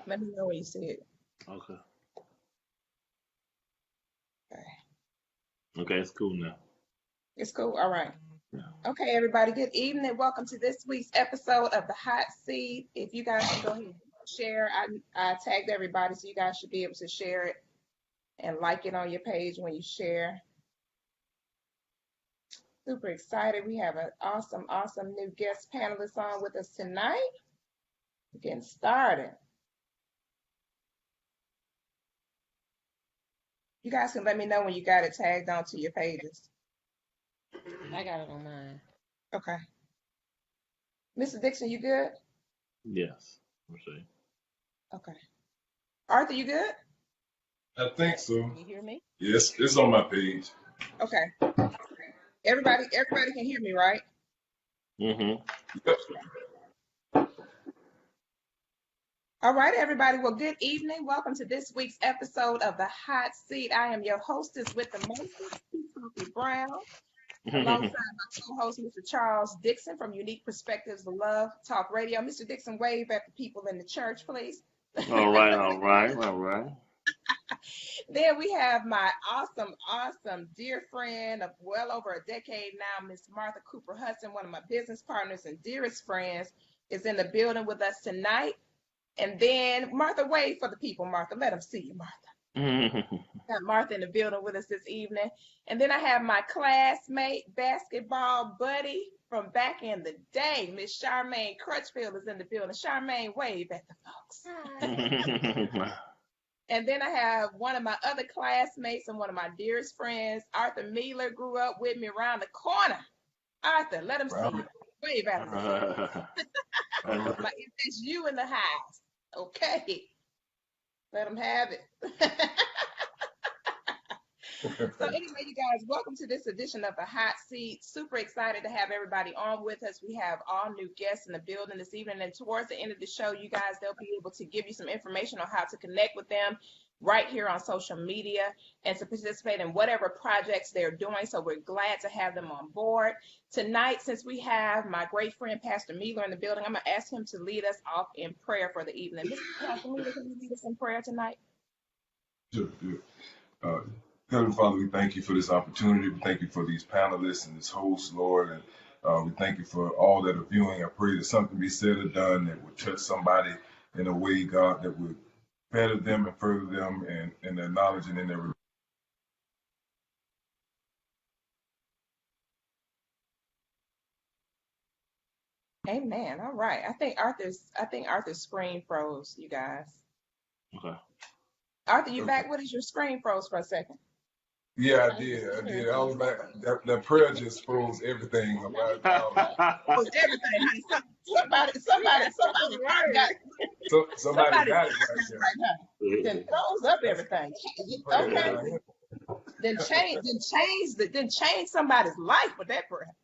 Let me know when you see it. Okay. Okay. Okay, it's cool now. It's cool. All right. Yeah. Okay, everybody. Good evening. Welcome to this week's episode of the Hot Seat. If you guys can go ahead and share, I tagged everybody, so you guys should be able to share it and like it on your page when you share. Super excited. We have an awesome new guest panelist on with us tonight. We're getting started. You guys can let me know when you got it tagged onto your pages. I got it on mine. Okay. Mr. Dixon, you good? Yes. We'll see. Okay. Arthur, you good? I think so. Can you hear me? Yes, it's on my page. Okay. Everybody can hear me, right? Mm-hmm. Yep. All right, everybody. Well, good evening. Welcome to this week's episode of the Hot Seat. I am your hostess with the mostest, Koffe Brown, alongside my co-host, Mr. Charles Dixon from Unique Perspectives of Love Talk Radio. Mr. Dixon, wave at the people in the church, please. All right. Then we have my awesome dear friend of well over a decade now, Miss Martha Cooper Hudson, one of my business partners and dearest friends, is in the building with us tonight. And then Martha, wave for the people, Martha. Let them see you, Martha. Got Martha in the building with us this evening. And then I have my classmate, basketball buddy from back in the day, Miss Charmaine Crutchfield is in the building. Charmaine, wave at the folks. And then I have one of my other classmates and one of my dearest friends, Arthur Mealer, grew up with me around the corner. Arthur, let him see you. Wave at him. It's you in the house. Okay. Let him have it. So anyway, you guys, welcome to this edition of the Hot Seat. Super excited to have everybody on with us. We have all new guests in the building this evening, and towards the end of the show, you guys, they'll be able to give you some information on how to connect with them right here on social media and to participate in whatever projects they're doing. So we're glad to have them on board. Tonight, since we have my great friend, Pastor Mealer, in the building, I'm going to ask him to lead us off in prayer for the evening. Mr. Pastor Mealer, can you lead us in prayer tonight? Sure. Heavenly Father, we thank you for this opportunity. We thank you for these panelists and this host, Lord. And we thank you for all that are viewing. I pray that something be said or done that would touch somebody in a way, God, that would better them and further them in their knowledge and in their. Amen. All right. I think Arthur's screen froze, you guys. Okay. Arthur, you back with us? Your screen froze for a second. Yeah, I did. I was back. That prayer just froze everything. Froze everything, honey. Somebody got Somebody got it right now. Then froze up everything. Okay. Then change somebody's life with that prayer.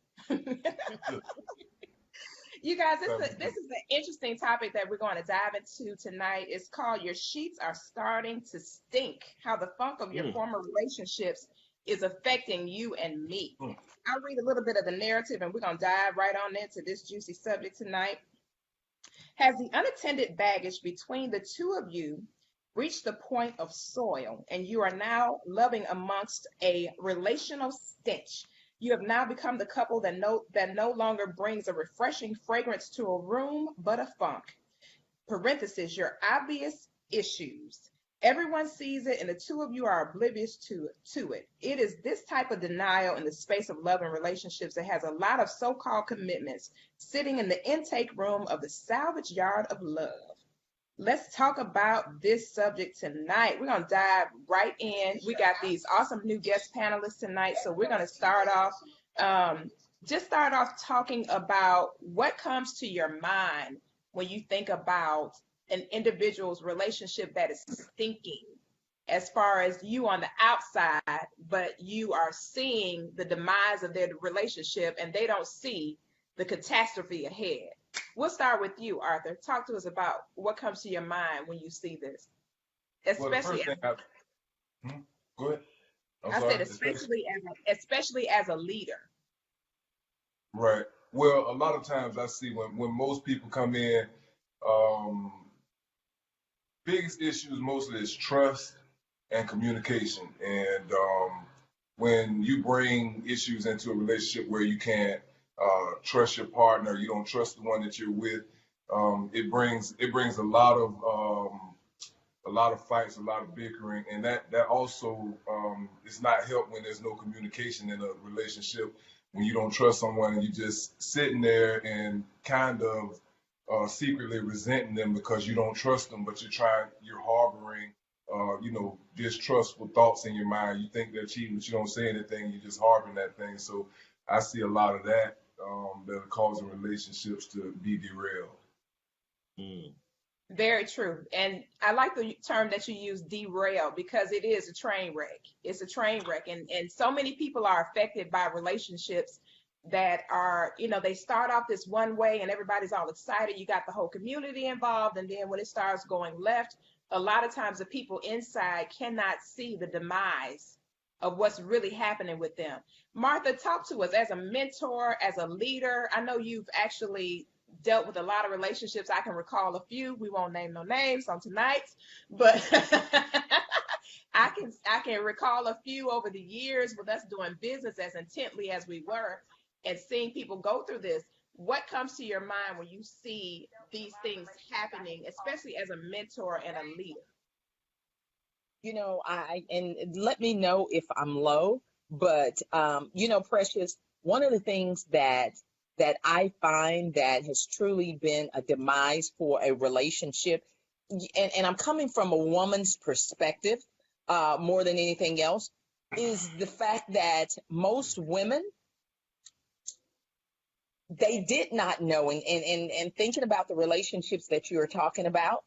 You guys, this is an interesting topic that we're going to dive into tonight. It's called Your Sheets Are Starting to Stink, How the Funk of Your Former Relationships is Affecting You and Me. I'll read a little bit of the narrative and we're going to dive right on into this juicy subject tonight. Has the unattended baggage between the two of you reached the point of soil and you are now loving amongst a relational stench? You have now become the couple that no longer brings a refreshing fragrance to a room, but a funk. Parenthesis, your obvious issues. Everyone sees it, and the two of you are oblivious to it. It is this type of denial in the space of love and relationships that has a lot of so-called commitments sitting in the intake room of the salvage yard of love. Let's talk about this subject tonight. We're going to dive right in. We got these awesome new guest panelists tonight. So we're going to start off talking about what comes to your mind when you think about an individual's relationship that is stinking, as far as you on the outside, but you are seeing the demise of their relationship and they don't see the catastrophe ahead. We'll start with you, Arthur. Talk to us about what comes to your mind when you see this. Especially go ahead. I said especially as a leader. Right. Well, a lot of times I see when most people come in, biggest issues mostly is trust and communication. And when you bring issues into a relationship where you can't trust your partner, you don't trust the one that you're with, it brings a lot of fights, a lot of bickering, and that also is not helped when there's no communication in a relationship. When you don't trust someone and you just sitting there and kind of secretly resenting them because you don't trust them, but you're harboring, distrustful thoughts in your mind. You think they're cheating, but you don't say anything. You're just harboring that thing. So I see a lot of that that are causing relationships to be derailed. Mm. Very true. And I like the term that you use, derail, because it is a train wreck. It's a train wreck. And so many people are affected by relationships that are, they start off this one way and everybody's all excited. You got the whole community involved. And then when it starts going left, a lot of times the people inside cannot see the demise of what's really happening with them. Martha, talk to us as a mentor, as a leader. I know you've actually dealt with a lot of relationships. I can recall a few. We won't name no names on tonight's, but I can recall a few over the years with us doing business as intently as we were and seeing people go through this. What comes to your mind when you see these things happening, especially as a mentor and a leader? And let me know if I'm low, but Precious, one of the things that I find that has truly been a demise for a relationship, and I'm coming from a woman's perspective more than anything else, is the fact that most women, they did not know, and thinking about the relationships that you are talking about,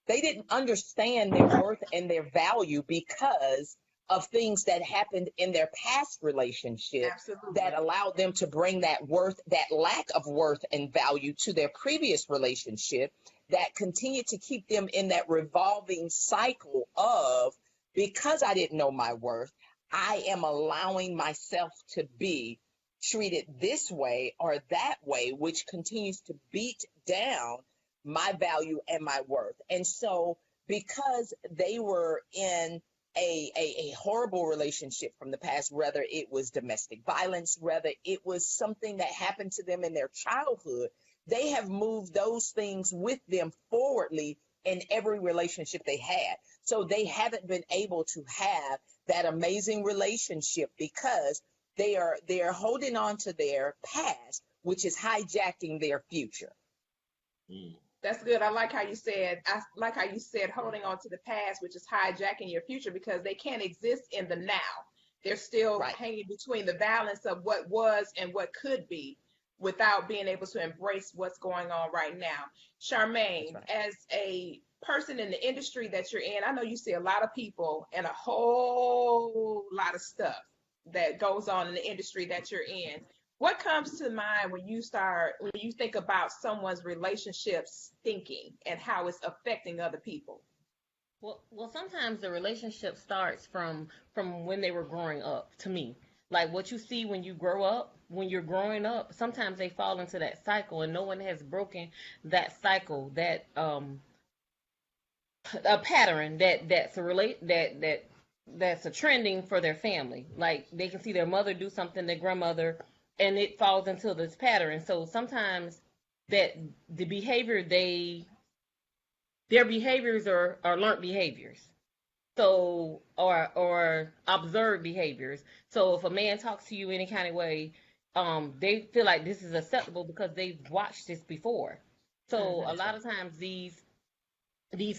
they didn't understand their worth and their value because of things that happened in their past relationship. Absolutely. That allowed them to bring that worth, that lack of worth and value to their previous relationship, that continued to keep them in that revolving cycle of, because I didn't know my worth, I am allowing myself to be treated this way or that way, which continues to beat down my value and my worth. And so because they were in a horrible relationship from the past, whether it was domestic violence, whether it was something that happened to them in their childhood, they have moved those things with them forwardly in every relationship they had. So they haven't been able to have that amazing relationship because they are holding on to their past, which is hijacking their future. Mm. That's good. I like how you said holding on to the past, which is hijacking your future, because they can't exist in the now. They're still Right. hanging between the balance of what was and what could be without being able to embrace what's going on right now. Charmaine, That's right. as a person in the industry that you're in, I know you see a lot of people and a whole lot of stuff that goes on in the industry that you're in. What comes to mind when you think about someone's relationships thinking and how it's affecting other people? Well, sometimes the relationship starts from when they were growing up. To me, like what you see when you grow up, when you're growing up, sometimes they fall into that cycle, and no one has broken that cycle, that a pattern that's a trending for their family. Like they can see their mother do something, their grandmother, and it falls into this pattern. So sometimes that the their behaviors are learned behaviors. So or observed behaviors. So if a man talks to you any kind of way, they feel like this is acceptable because they've watched this before. So a lot of times these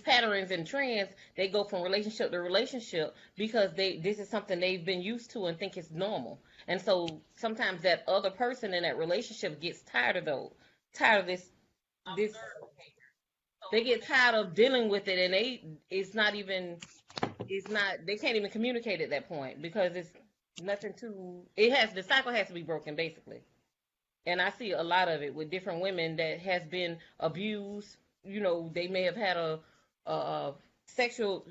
patterns and trends, they go from relationship to relationship because this is something they've been used to and think it's normal. And so sometimes that other person in that relationship gets tired of this they get tired of dealing with it, and they can't even communicate at that point because it's nothing to the cycle has to be broken basically. And I see a lot of it with different women that has been abused. They may have had a sexual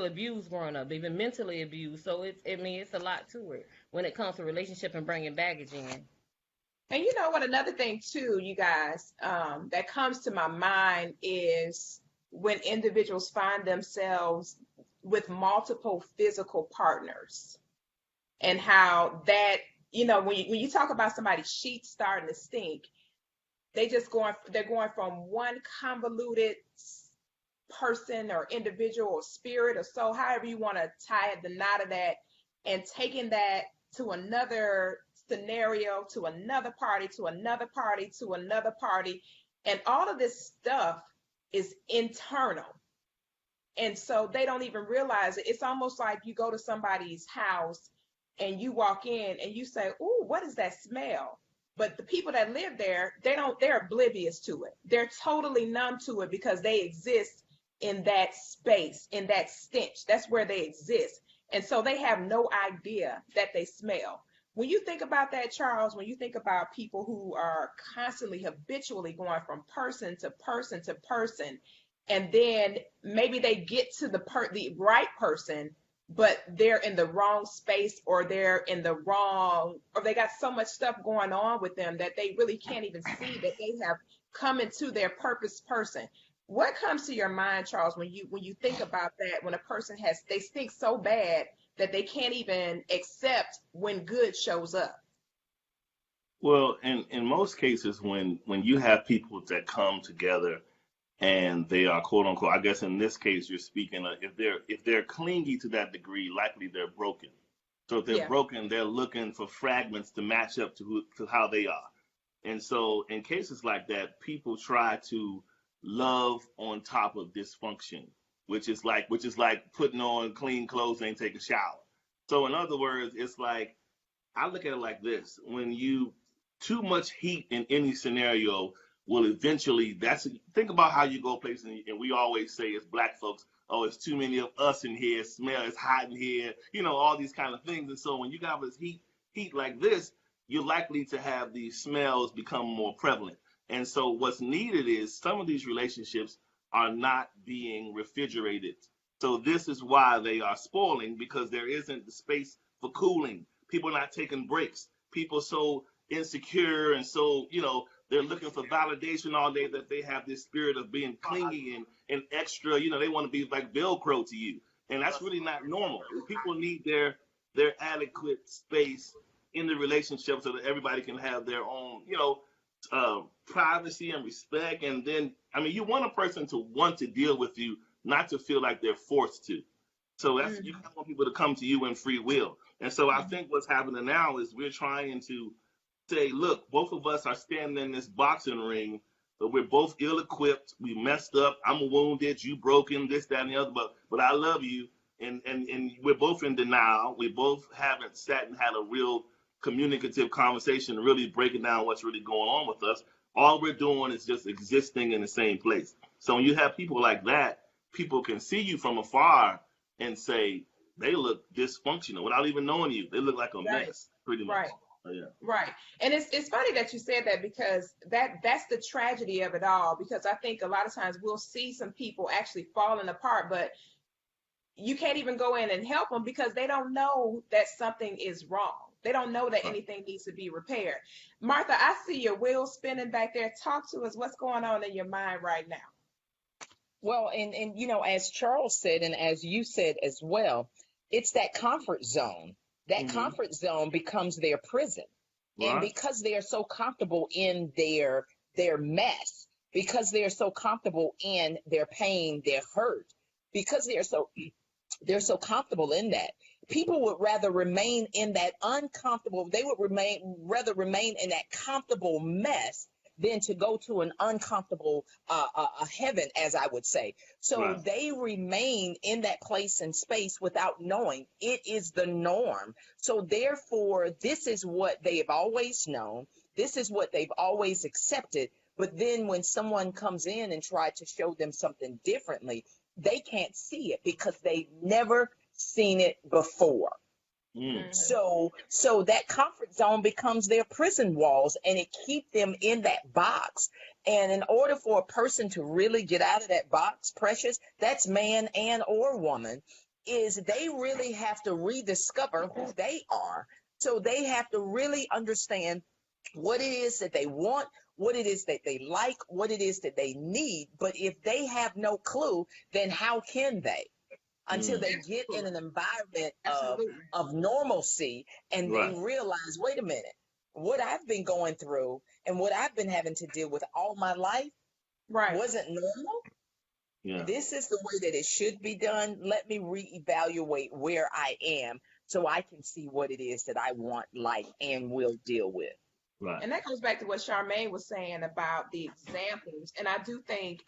abuse growing up. They've been mentally abused. So it's a lot to it when it comes to relationship and bringing baggage in. And you know what? Another thing too, you guys, that comes to my mind is when individuals find themselves with multiple physical partners, and how that, when you talk about somebody's sheets starting to stink, they're going from one convoluted person or individual or spirit or soul, however you want to tie the knot of that, and taking that to another scenario, to another party, to another party, to another party. And all of this stuff is internal. And so they don't even realize it. It's almost like you go to somebody's house and you walk in and you say, "Ooh, what is that smell?" But the people that live there, they're oblivious to it. They're totally numb to it because they exist in that space, in that stench. That's where they exist. And so they have no idea that they smell. When you think about that, Charles, when you think about people who are constantly habitually going from person to person to person, and then maybe they get to the right person, but they're in the wrong space, or they're in the wrong, or they got so much stuff going on with them that they really can't even see that they have come into their purpose person. What comes to your mind, Charles, when you think about that, when a person they stink so bad that they can't even accept when good shows up? Well, in most cases, when you have people that come together and they are quote unquote, I guess in this case you're speaking of, if they're clingy to that degree, likely they're broken. So if they're Yeah. broken, they're looking for fragments to match up to how they are. And so in cases like that, people try to love on top of dysfunction, which is like putting on clean clothes and ain't take a shower. So in other words, it's like, I look at it like this: when you too much heat in any scenario will eventually, think about how you go places, and we always say as black folks, oh, it's too many of us in here, smell, it's hot in here, all these kind of things. And so when you got this heat like this, you're likely to have these smells become more prevalent. And so what's needed is, some of these relationships are not being refrigerated. So this is why they are spoiling, because there isn't the space for cooling. People are not taking breaks. People so insecure, and so, they're looking for validation all day, that they have this spirit of being clingy and extra, they want to be like Velcro to you. And that's really not normal. People need their adequate space in the relationship so that everybody can have their own, privacy and respect. And then, you want a person to want to deal with you, not to feel like they're forced to. So that's, you want people to come to you in free will. And so I think what's happening now is we're trying to say, look, both of us are standing in this boxing ring, but we're both ill-equipped. We messed up. I'm wounded. You broken. This, that, and the other. But I love you. And we're both in denial. We both haven't sat and had a real communicative conversation, really breaking down what's really going on with us. All we're doing is just existing in the same place. So when you have people like that, people can see you from afar and say, they look dysfunctional without even knowing you. They look like a mess, pretty much. Right. Oh, yeah. Right. And it's funny that you said that, because that's the tragedy of it all. Because I think a lot of times we'll see some people actually falling apart, but you can't even go in and help them because they don't know that something is wrong. They don't know that anything needs to be repaired. Martha, I see your wheels spinning back there. Talk to us. What's going on in your mind right now? Well, and as Charles said, and as you said as well, it's that comfort zone. That comfort zone becomes their prison. Right. And because they're so comfortable in their mess, because they're so comfortable in their pain, their hurt, because they're so comfortable in that, people would rather remain in that uncomfortable, they would rather remain in that comfortable mess than to go to an uncomfortable heaven, as I would say. So they remain in that place and space without knowing it is the norm. So therefore, this is what they have always known. This is what they've always accepted. But then when someone comes in and tries to show them something differently, they can't see it because they've never seen it before. So that comfort zone becomes their prison walls, and it keeps them in that box. And in order for a person to really get out of that box, Precious, that's man and or woman, is they really have to rediscover who they are. So they have to really understand what it is that they want, what it is that they like, what it is that they need. But if they have no clue, then how can they? Until they get in an environment of normalcy and they realize, wait a minute, what I've been going through and what I've been having to deal with all my life wasn't normal. Yeah. This is the way that it should be done. Let me reevaluate where I am so I can see what it is that I want, like, and will deal with. Right. And that goes back to what Charmaine was saying about the examples. And I do think,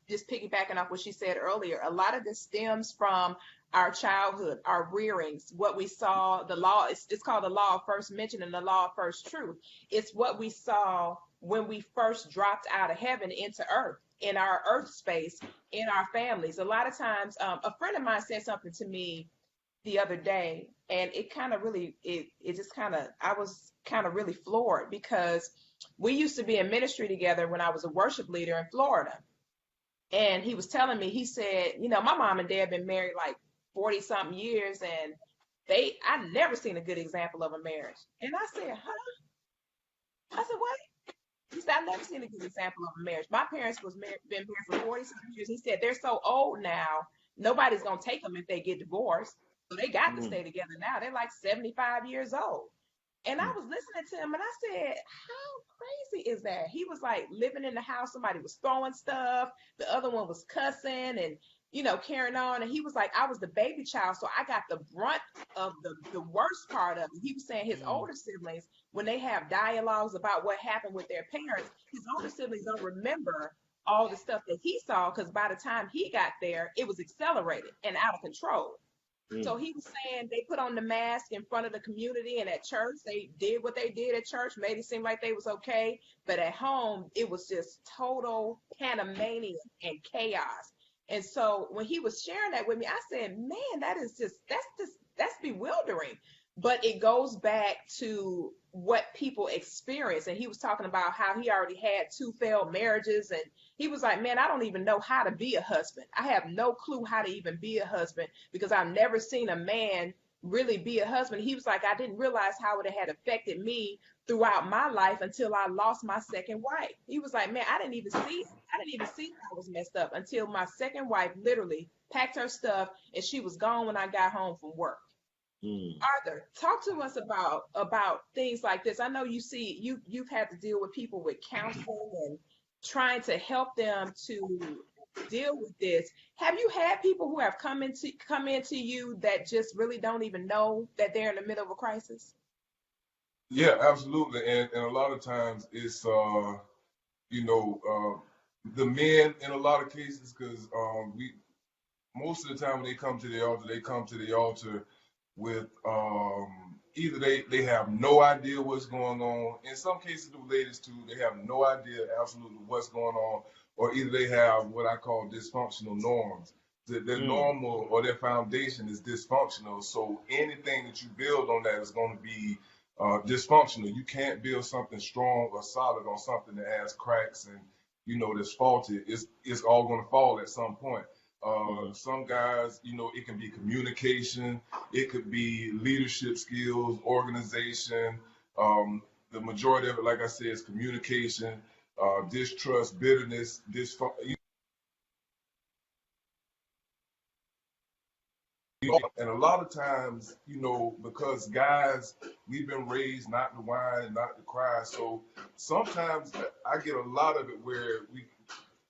just piggybacking off what she said earlier, a lot of this stems from our childhood, our rearings, what we saw, the law, it's called the law of first mention and the law of first truth. It's what we saw when we first dropped out of heaven into earth, in our earth space, in our families. A lot of times, a friend of mine said something to me the other day, and it kind of really, it just kind of, I was kind of really floored, because we used to be in ministry together when I was a worship leader in Florida. And he was telling me, he said, you know, my mom and dad been married like 40 something years, and I never seen a good example of a marriage. And I said, huh? I said, what? He said, I've never seen a good example of a marriage. My parents been married for 40 something years. He said, they're so old now, nobody's going to take them if they get divorced. So they got to stay together now. They're like 75 years old. And I was listening to him, and I said, how crazy is that? He was like living in the house. Somebody was throwing stuff. The other one was cussing and, you know, carrying on. And he was like, I was the baby child, so I got the brunt of the worst part of it. He was saying his older siblings, when they have dialogues about what happened with their parents, his older siblings don't remember all the stuff that he saw, because by the time he got there, it was accelerated and out of control. So he was saying they put on the mask in front of the community, and at church, they did what they did at church, made it seem like they was okay. But at home, it was just total pandemonium and chaos. And so when he was sharing that with me, I said, man, that's bewildering. But it goes back to what people experience. And he was talking about how he already had 2 failed marriages. And he was like, man, I don't even know how to be a husband. I have no clue how to even be a husband, because I've never seen a man really be a husband. He was like, I didn't realize how it had affected me throughout my life until I lost my second wife. He was like, man, I didn't even see I was messed up until my second wife literally packed her stuff and she was gone when I got home from work. Arthur, talk to us about things like this. I know you've had to deal with people with counseling and trying to help them to deal with this. Have you had people who have come into you that just really don't even know that they're in the middle of a crisis? Yeah, absolutely. And a lot of times it's the men in a lot of cases, because most of the time when they come to the altar with either they have no idea what's going on. In some cases, the ladies too, they have no idea absolutely what's going on, or either they have what I call dysfunctional norms. Their normal or their foundation is dysfunctional. So anything that you build on that is going to be dysfunctional. You can't build something strong or solid on something that has cracks and that's faulty. It's all going to fall at some point. Some guys, it can be communication, it could be leadership skills, organization. The majority of it, like I said, is communication, distrust, bitterness, and a lot of times, because guys, we've been raised not to whine and not to cry. So sometimes I get a lot of it where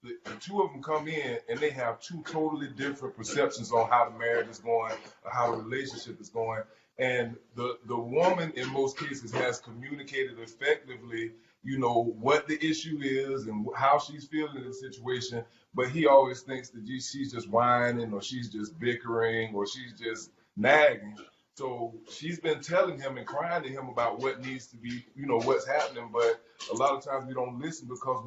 the 2 of them come in and they have 2 totally different perceptions on how the marriage is going, or how the relationship is going. And the woman in most cases has communicated effectively, what the issue is and how she's feeling in the situation. But he always thinks that she's just whining, or she's just bickering, or she's just nagging. So she's been telling him and crying to him about what needs to be, what's happening. But a lot of times we don't listen because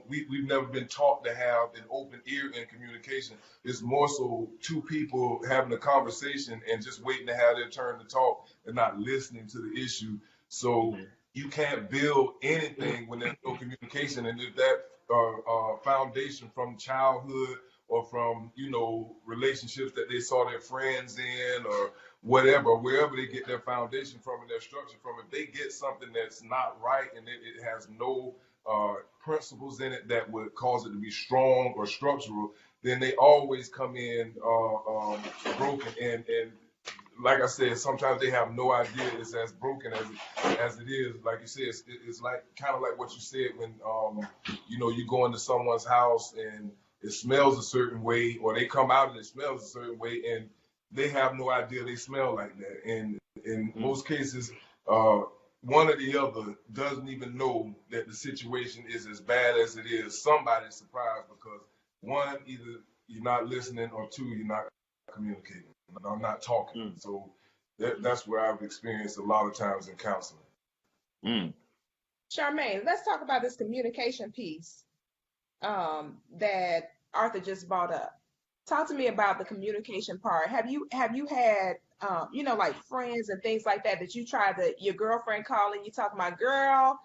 we've never been taught to have an open ear in communication. It's more so 2 people having a conversation and just waiting to have their turn to talk and not listening to the issue. So you can't build anything when there's no communication. And if that foundation from childhood or from, relationships that they saw their friends in, or whatever, wherever they get their foundation from and their structure from, if they get something that's not right and it has no principles in it that would cause it to be strong or structural, then they always come in broken. And like I said, sometimes they have no idea it's as broken as it is. Like you said, it's like kind of like what you said when you go into someone's house and it smells a certain way, or they come out and it smells a certain way, and they have no idea they smell like that. And in most cases, one or the other doesn't even know that the situation is as bad as it is. Somebody's surprised because one, either you're not listening, or two, you're not communicating. I'm not talking. So that's where I've experienced a lot of times in counseling. Charmaine, let's talk about this communication piece that Arthur just brought up. Talk to me about the communication part. Have you had like friends and things like that you try your girlfriend calling you talking about girl,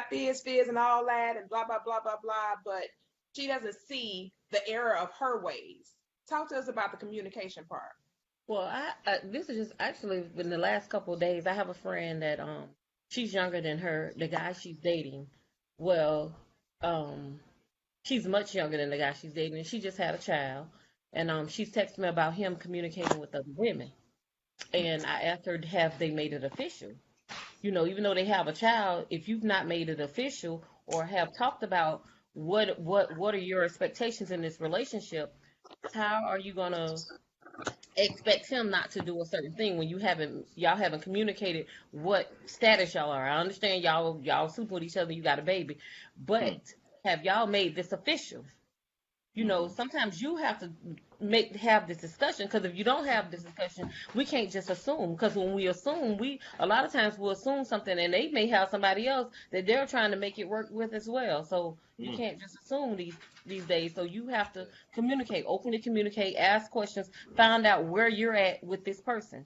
fizz and all that and blah blah blah blah blah, but she doesn't see the error of her ways. Talk to us about the communication part. Well, this is just actually in the last couple of days. I have a friend that she's younger than the guy she's dating. Well, she's much younger than the guy she's dating, and she just had a child. And she's texting me about him communicating with other women. And I asked her, have they made it official? Even though they have a child, if you've not made it official or have talked about what are your expectations in this relationship, how are you gonna expect him not to do a certain thing when y'all haven't communicated what status y'all are? I understand y'all sleep with each other, you got a baby, but have y'all made this official? Sometimes you have to have this discussion, because if you don't have this discussion, we can't just assume. Because when we assume, a lot of times we'll assume something, and they may have somebody else that they're trying to make it work with as well. So you can't just assume these days. So you have to communicate, openly communicate, ask questions, find out where you're at with this person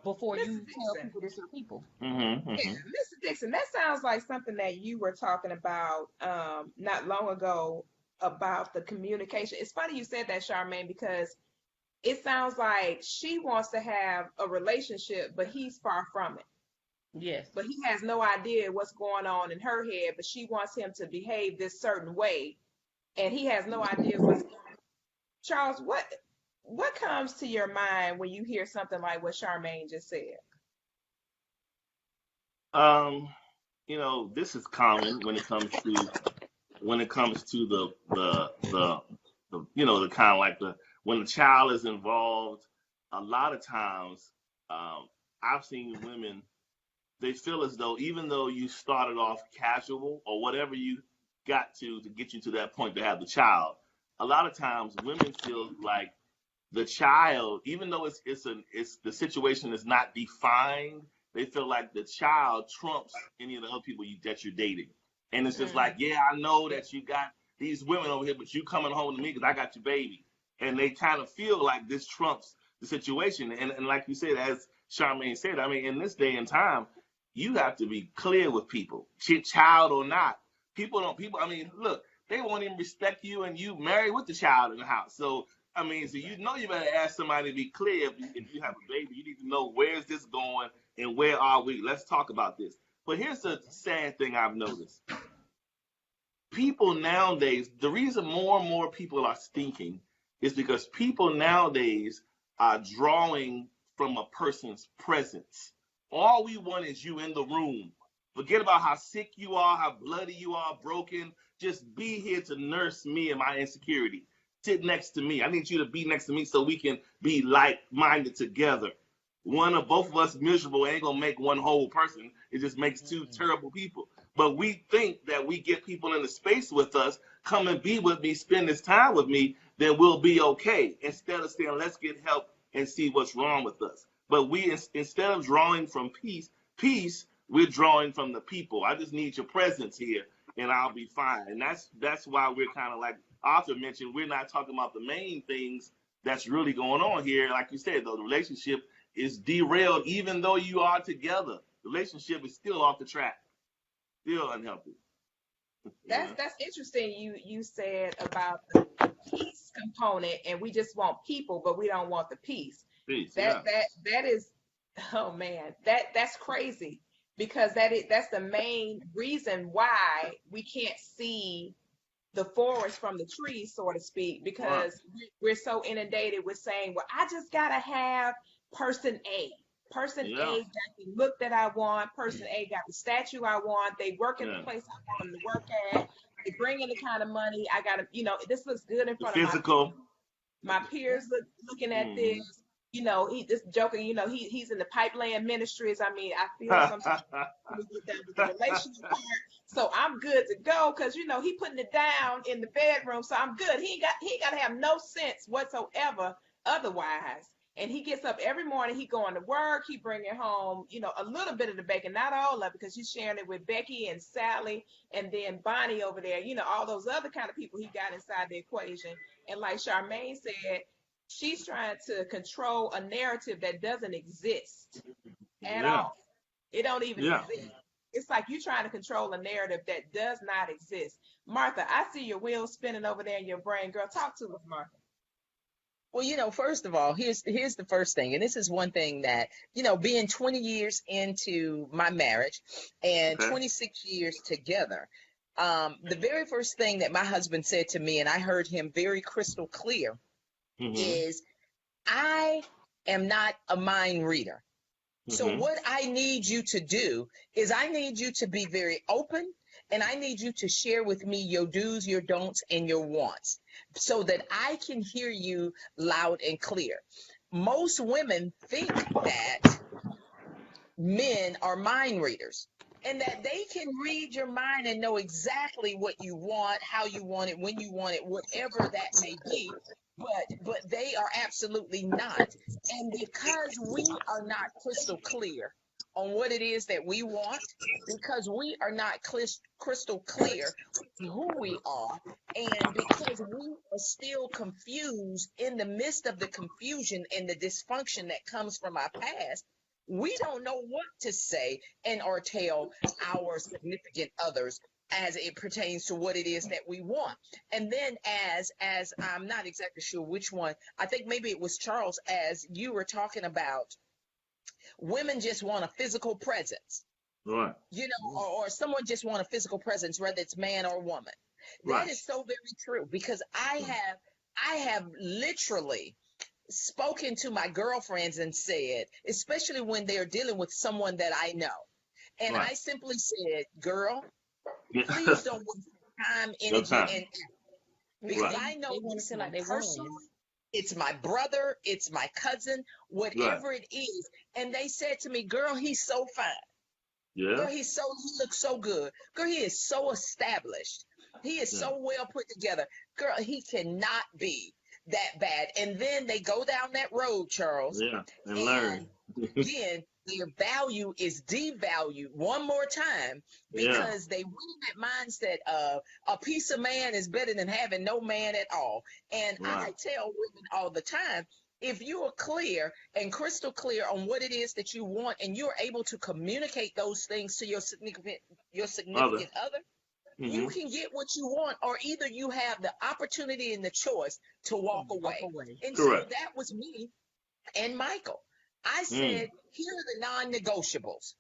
before you tell people this are people. Yeah, Mr. Dixon, that sounds like something that you were talking about not long ago, about the communication. It's funny you said that, Charmaine, because it sounds like she wants to have a relationship, but he's far from it. Yes. But he has no idea what's going on in her head, but she wants him to behave this certain way, and he has no idea what's going on. Charles, what comes to your mind when you hear something like what Charmaine just said? This is common when it comes to the kind of like when the child is involved. A lot of times, I've seen women, they feel as though even though you started off casual or whatever you got to get you to that point to have the child, a lot of times women feel like the child, even though it's the situation is not defined, they feel like the child trumps any of the other people that you're dating. And it's just like, yeah, I know that you got these women over here, but you coming home to me because I got your baby. And they kind of feel like this trumps the situation. And like you said, as Charmaine said, I mean, in this day and time, you have to be clear with people, child or not. I mean, look, they won't even respect you, and you married with the child in the house. So, I mean, you better ask somebody to be clear. If you have a baby, you need to know, where's this going and where are we? Let's talk about this. But here's the sad thing I've noticed. People nowadays, the reason more and more people are stinking is because people nowadays are drawing from a person's presence. All we want is you in the room. Forget about how sick you are, how bloody you are, broken. Just be here to nurse me and my insecurity. Sit next to me. I need you to be next to me so we can be like-minded together. Both of us miserable ain't gonna make one whole person. It just makes two terrible people. But we think that we get people in the space with us, come and be with me, spend this time with me, then we'll be okay. Instead of saying, let's get help and see what's wrong with us. But we, instead of drawing from peace, we're drawing from the people. I just need your presence here and I'll be fine. And that's why we're kind of like Arthur mentioned, we're not talking about the main things that's really going on here. Like you said, though, the relationship is derailed. Even though you are together, the relationship is still off the track, still unhealthy. That's interesting. You said about the peace component, and we just want people, but we don't want the peace. Peace. That is, oh man, that's crazy, because that's the main reason why we can't see the forest from the trees, so to speak, because we're so inundated with saying, well, I just gotta have person A. Person A got the look that I want. Person A got the statue I want. They work at the place I want them to work at. They bring in the kind of money I gotta, this looks good in front of my peers looking at this. This joker, he's in the pipeline ministries. I mean, I feel sometimes we get down with the relationship part. So I'm good to go because he putting it down in the bedroom. So I'm good. He ain't got to have no sense whatsoever otherwise. And he gets up every morning. He going to work. He bringing home, a little bit of the bacon, not all of it, because he's sharing it with Becky and Sally and then Bonnie over there. All those other kind of people he got inside the equation. And like Charmaine said, she's trying to control a narrative that doesn't exist at all. It don't even exist. It's like you trying to control a narrative that does not exist. Martha, I see your wheels spinning over there in your brain. Girl, talk to us, Martha. Well, first of all, here's the first thing, and this is one thing that, being 20 years into my marriage and 26 years together, the very first thing that my husband said to me, and I heard him very crystal clear, is I am not a mind reader. So what I need you to do is I need you to be very open, and I need you to share with me your do's, your don'ts, and your wants so that I can hear you loud and clear. Most women think that men are mind readers and that they can read your mind and know exactly what you want, how you want it, when you want it, whatever that may be. But they are absolutely not. And because we are not crystal clear on what it is that we want, because we are not crystal clear who we are, and because we are still confused in the midst of the confusion and the dysfunction that comes from our past, we don't know what to say and or tell our significant others as it pertains to what it is that we want. And then as I'm not exactly sure which one, I think maybe it was Charles, as you were talking about, women just want a physical presence. Right. Or someone just want a physical presence, whether it's man or woman. Right. That is so very true, because I have literally spoken to my girlfriends and said, especially when they're dealing with someone that I know, and I simply said, girl, please don't waste time, energy, and effort, because I know it's my personal, it's my brother, it's my cousin, whatever it is. And they said to me, girl, he's so fine. Yeah. Girl, he looks so good. Girl, he is so established. He is so well put together. Girl, he cannot be that bad. And then they go down that road, Charles. Yeah, and learn. Then their value is devalued one more time because they win that mindset of a piece of man is better than having no man at all. And I tell women all the time, if you are clear and crystal clear on what it is that you want, and you're able to communicate those things to your significant other, you can get what you want, or either you have the opportunity and the choice to walk away. And so that was me and Michael. I said, here are the non-negotiables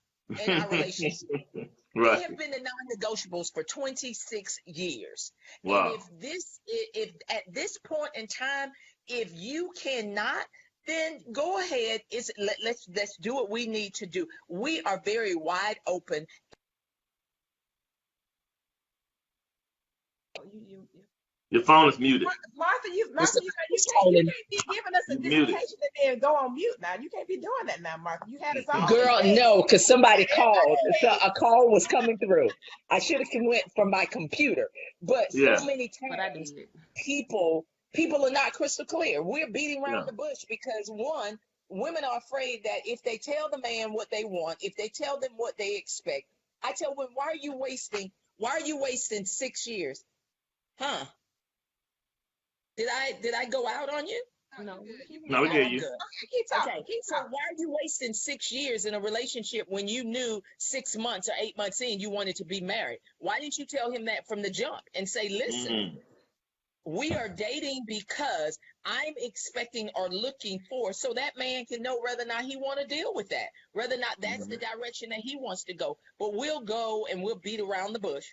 in our relationship. They have been the non-negotiables for 26 years. Wow. And if at this point in time, if you cannot, then go ahead. Let's do what we need to do. We are very wide open. Your phone is muted. Martha, you can't be giving us a dissertation and then go on mute now. You can't be doing that now, Martha. You had us all. Girl, no, because somebody called. So a call was coming through. I should have went from my computer. But so many times people are not crystal clear. We're beating around the bush because, one, women are afraid that if they tell the man what they want, if they tell them what they expect, I tell women, why are you wasting 6 years? Huh? Did I go out on you? No, we hear you. Okay, keep talking. Okay. So why are you wasting 6 years in a relationship when you knew 6 months or 8 months in you wanted to be married? Why didn't you tell him that from the jump and say, listen, We are dating because I'm expecting or looking for, so that man can know whether or not he want to deal with that, whether or not that's the direction that he wants to go. But we'll go and we'll beat around the bush,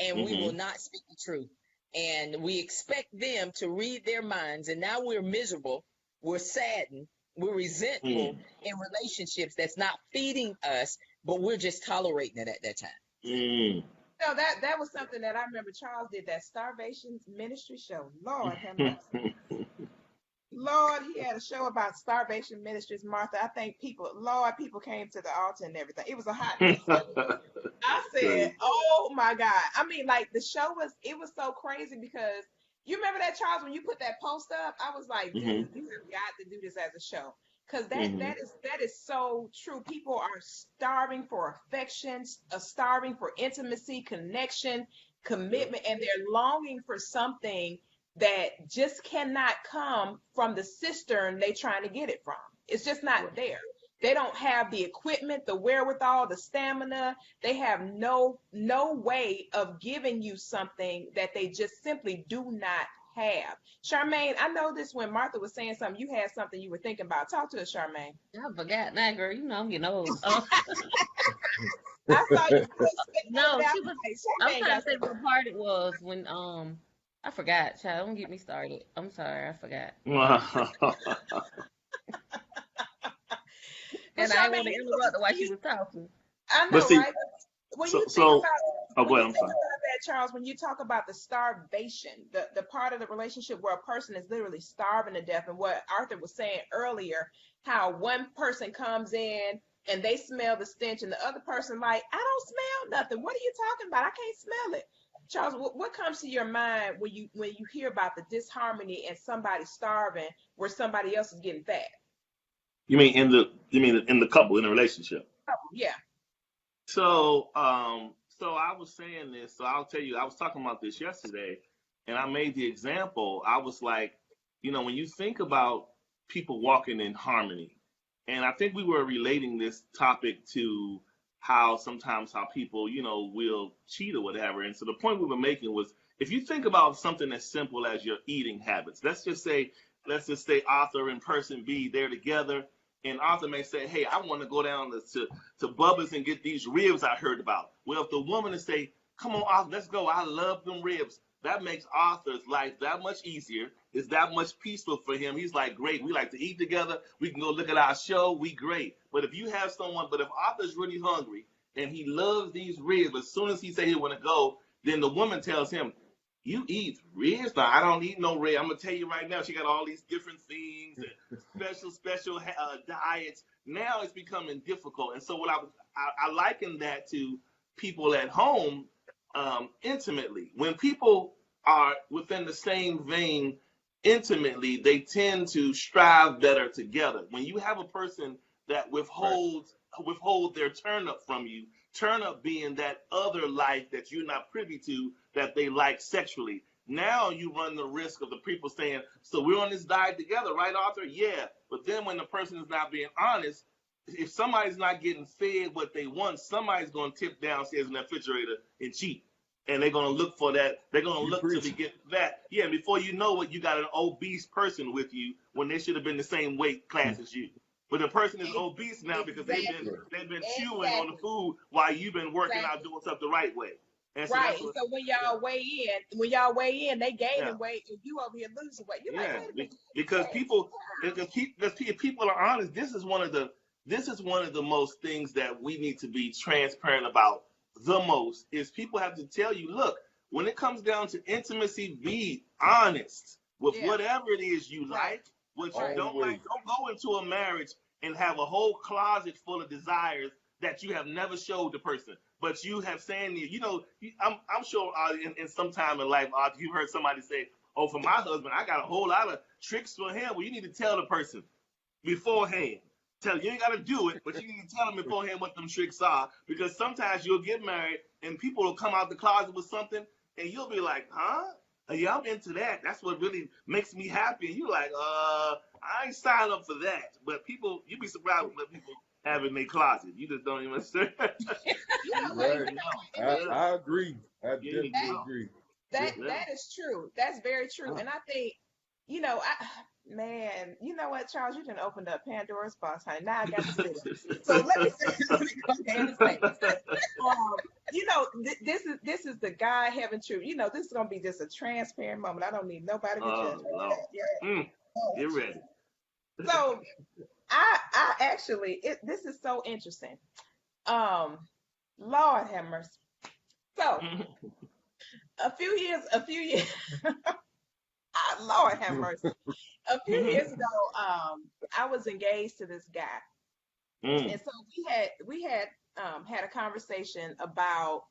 and we will not speak the truth. And we expect them to read their minds. And now we're miserable, we're saddened, we're resentful in relationships that's not feeding us, but we're just tolerating it at that time. No, that was something that I remember Charles did, that starvation ministry show. Lord have mercy. Lord, he had a show about starvation ministries, Martha. I think people came to the altar and everything. It was a hot mess. I said, oh my God. I mean, like, the show was so crazy, because you remember that, Charles, when you put that post up, I was like, dude, you have got to do this as a show. Because that is so true. People are starving for affection, starving for intimacy, connection, commitment, and they're longing for something that just cannot come from the cistern they're trying to get it from. It's just not there. They don't have the equipment, the wherewithal, the stamina. They have no way of giving you something that they just simply do not have. Charmaine, I know this, when Martha was saying something, you had something you were thinking about. Talk to us, Charmaine. I forgot now, girl. You know I'm getting old. I saw you. No, she was. I'm trying to think what part it was when I forgot. Child, don't get me started. I'm sorry, I forgot. And I want to interrupt her while she was talking. I know, right? When you think about that, Charles, when you talk about the starvation, the part of the relationship where a person is literally starving to death, and what Arthur was saying earlier, how one person comes in and they smell the stench, and the other person like, I don't smell nothing. What are you talking about? I can't smell it. Charles, what comes to your mind when you hear about the disharmony and somebody starving where somebody else is getting fat? You mean in the couple, in the relationship? Yeah. So I was saying this. So I'll tell you, I was talking about this yesterday, and I made the example. I was like, when you think about people walking in harmony, and I think we were relating this topic to how sometimes how people, will cheat or whatever. And so the point we were making was, if you think about something as simple as your eating habits, let's just say Arthur and person B, they're together. And Arthur may say, hey, I want to go down to Bubba's and get these ribs I heard about. Well, if the woman is say, come on, Arthur, let's go. I love them ribs. That makes Arthur's life that much easier. It's that much peaceful for him. He's like, great. We like to eat together. We can go look at our show. We great. But if if Arthur's really hungry and he loves these ribs, as soon as he say he want to go, then the woman tells him, you eat ribs? No, I don't eat no ribs. I'm going to tell you right now, she got all these different things, and special diets. Now it's becoming difficult. And so what I liken that to people at home intimately. When people are within the same vein intimately, they tend to strive better together. When you have a person that withhold their turn up from you, turn up being that other life that you're not privy to, that they like sexually. Now you run the risk of the people saying, so we're on this diet together, right, Arthur? Yeah. But then when the person is not being honest, if somebody's not getting fed what they want, somebody's going to tip downstairs in that refrigerator and cheat. And they're going to look for that. They're going to look to get that. Yeah, before you know it, you got an obese person with you when they should have been the same weight class as you. But the person is obese now because they've been chewing on the food while you've been working out doing stuff the right way. And so right. So when y'all weigh in, they gaining weight and you over here losing weight. You're like, wait a minute. Because people are honest. This is one of the most things that we need to be transparent about. The most is people have to tell you, look, when it comes down to intimacy, be honest with whatever it is you like. What you don't like, don't go into a marriage and have a whole closet full of desires that you have never showed the person. But you have saying, I'm sure in some time in life, you've heard somebody say, oh, for my husband, I got a whole lot of tricks for him. Well, you need to tell the person beforehand. You ain't got to do it, but you need to tell them beforehand what them tricks are. Because sometimes you'll get married and people will come out the closet with something and you'll be like, huh? Yeah, I'm into that. That's what really makes me happy. And you're like, I ain't signed up for that. But you'd be surprised what people have in their closet. You just don't even say. Right. I agree. I definitely agree. That is true. That's very true. And I think, you know what, Charles, you done opened up Pandora's box, honey. Now I got to sit it. So let me say, let me go ahead and say, this is the God heaven truth. This is gonna be just a transparent moment. I don't need nobody to judge. Lord. Get ready. So I actually, this is so interesting. Lord have mercy. So a few years, Lord have mercy. A few years ago, I was engaged to this guy, and so we had had a conversation about